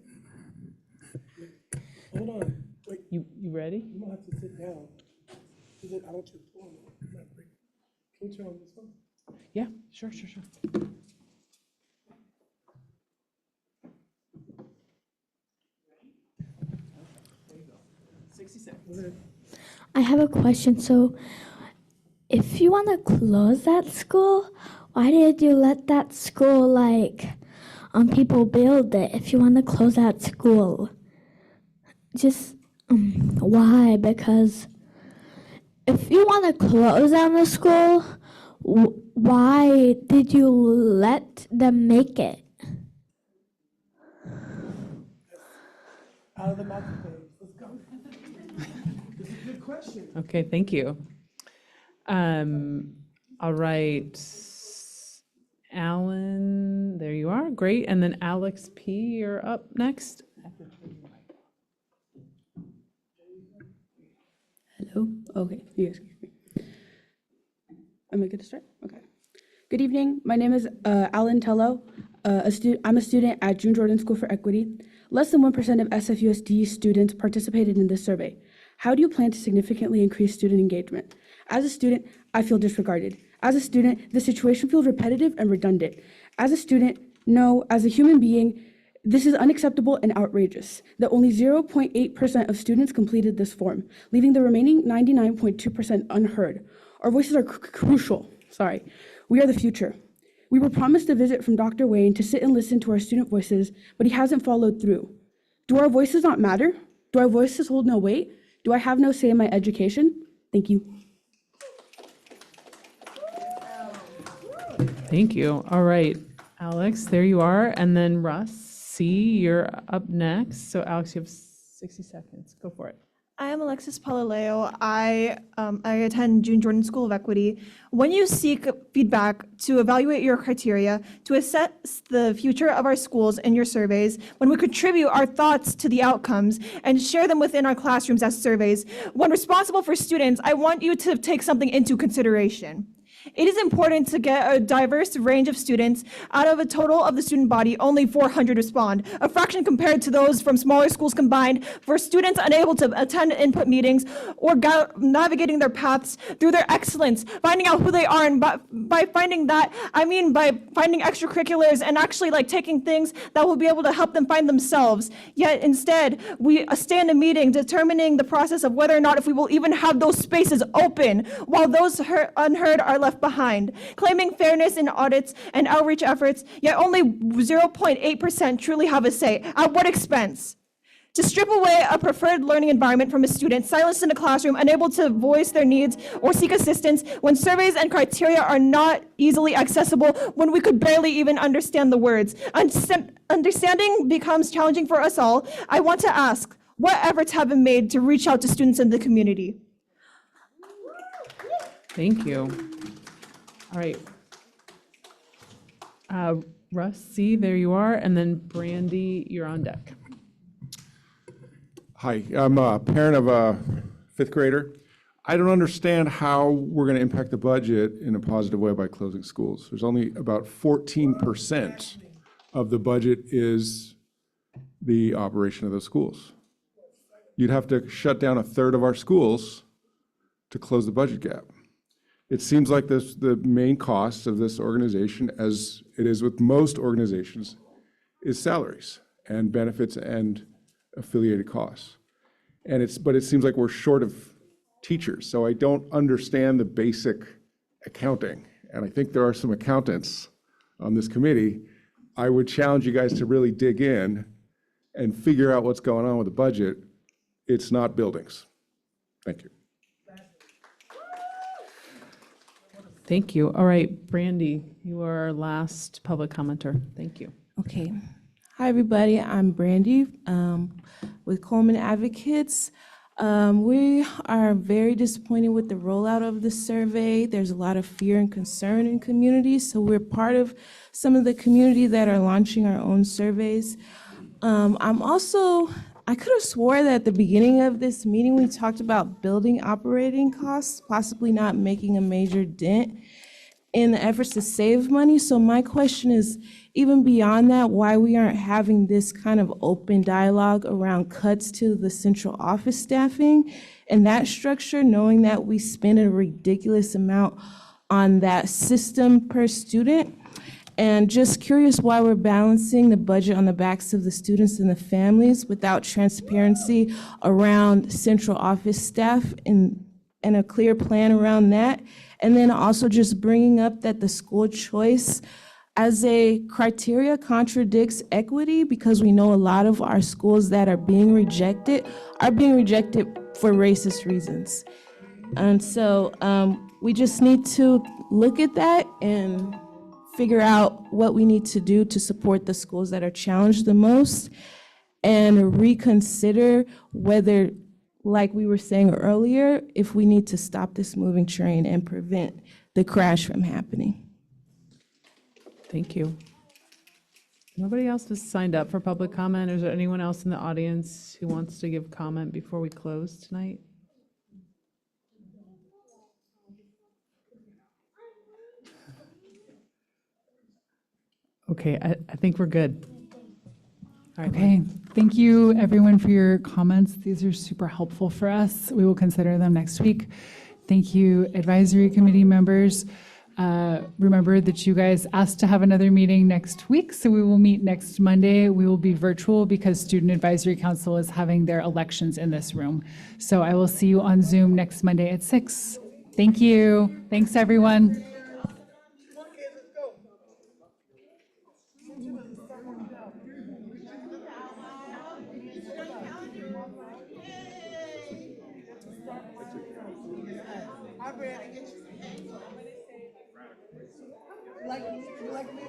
S21: Hold on. Wait.
S13: You ready?
S21: You might have to sit down. I don't your floor. Can you turn on this one?
S13: Yeah, sure.
S22: I have a question. So, if you want to close that school, why did you let that school, people build it? If you want to close that school, just why? Because if you want to close down the school, why did you let them make it?
S21: Out of the mouth of babes. Let's go. This is a good question.
S13: Okay, thank you. All right. Alan, there you are. Great. And then Alex P., you're up next.
S23: Hello? Okay, you guys can hear me. Am I good to start? Okay. Good evening. My name is Alan Tello. I'm a student at June Jordan School for Equity. Less than 1% of SFUSD students participated in this survey. How do you plan to significantly increase student engagement? As a student, I feel disregarded. As a student, the situation feels repetitive and redundant. As a student, no, as a human being, this is unacceptable and outrageous that only 0.8% of students completed this form, leaving the remaining 99.2% unheard. Our voices are crucial. We are the future. We were promised a visit from Dr. Wayne to sit and listen to our student voices, but he hasn't followed through. Do our voices not matter? Do our voices hold no weight? Do I have no say in my education? Thank you.
S13: Thank you. All right, Alex, there you are. And then Russ C., you're up next. So Alex, you have 60 seconds. Go for it.
S24: I am Alexis Palaleo. I attend June Jordan School of Equity. When you seek feedback to evaluate your criteria, to assess the future of our schools in your surveys, when we contribute our thoughts to the outcomes and share them within our classrooms as surveys, when responsible for students, I want you to take something into consideration. It is important to get a diverse range of students. Out of a total of the student body, only 400 respond, a fraction compared to those from smaller schools combined. For students unable to attend input meetings or navigating their paths through their excellence, finding out who they are, and by finding that, I mean by finding extracurriculars and actually taking things that will be able to help them find themselves. Yet instead, we stay in a meeting determining the process of whether or not if we will even have those spaces open, while those unheard are left behind, claiming fairness in audits and outreach efforts, yet only 0.8% truly have a say. At what expense? To strip away a preferred learning environment from a student, silenced in a classroom, unable to voice their needs or seek assistance, when surveys and criteria are not easily accessible, when we could barely even understand the words. Understanding becomes challenging for us all. I want to ask, what efforts have been made to reach out to students in the community?
S13: Thank you. All right. Russ, see, there you are. And then Brandy, you're on deck.
S4: Hi, I'm a parent of a fifth grader. I don't understand how we're going to impact the budget in a positive way by closing schools. There's only about 14% of the budget is the operation of those schools. You'd have to shut down a third of our schools to close the budget gap. It seems like the main cost of this organization, as it is with most organizations, is salaries and benefits and affiliated costs. But it seems like we're short of teachers, so I don't understand the basic accounting. And I think there are some accountants on this committee. I would challenge you guys to really dig in and figure out what's going on with the budget. It's not buildings. Thank you.
S13: Thank you. All right, Brandy, you are our last public commenter. Thank you.
S6: Okay. Hi, everybody. I'm Brandy with Coleman Advocates. We are very disappointed with the rollout of the survey. There's a lot of fear and concern in communities, so we're part of some of the community that are launching our own surveys. I could have swore that at the beginning of this meeting, we talked about building operating costs, possibly not making a major dent in the efforts to save money. So my question is, even beyond that, why we aren't having this kind of open dialogue around cuts to the central office staffing and that structure, knowing that we spend a ridiculous amount on that system per student. And just curious why we're balancing the budget on the backs of the students and the families without transparency around central office staff and a clear plan around that. And then also just bringing up that the school choice as a criteria contradicts equity, because we know a lot of our schools that are being rejected for racist reasons. And so we just need to look at that and figure out what we need to do to support the schools that are challenged the most, and reconsider whether, like we were saying earlier, if we need to stop this moving train and prevent the crash from happening.
S13: Thank you. Nobody else has signed up for public comment. Is there anyone else in the audience who wants to give comment before we close tonight? Okay, I think we're good. All right,
S5: Okay, thank you everyone for your comments. These are super helpful for us. We will consider them next week. Thank you, advisory committee members. Remember that you guys asked to have another meeting next week, so we will meet next Monday. We will be virtual because Student Advisory Council is having their elections in this room. So I will see you on Zoom next Monday at 6. Thank you. Thanks, everyone.
S21: Like me.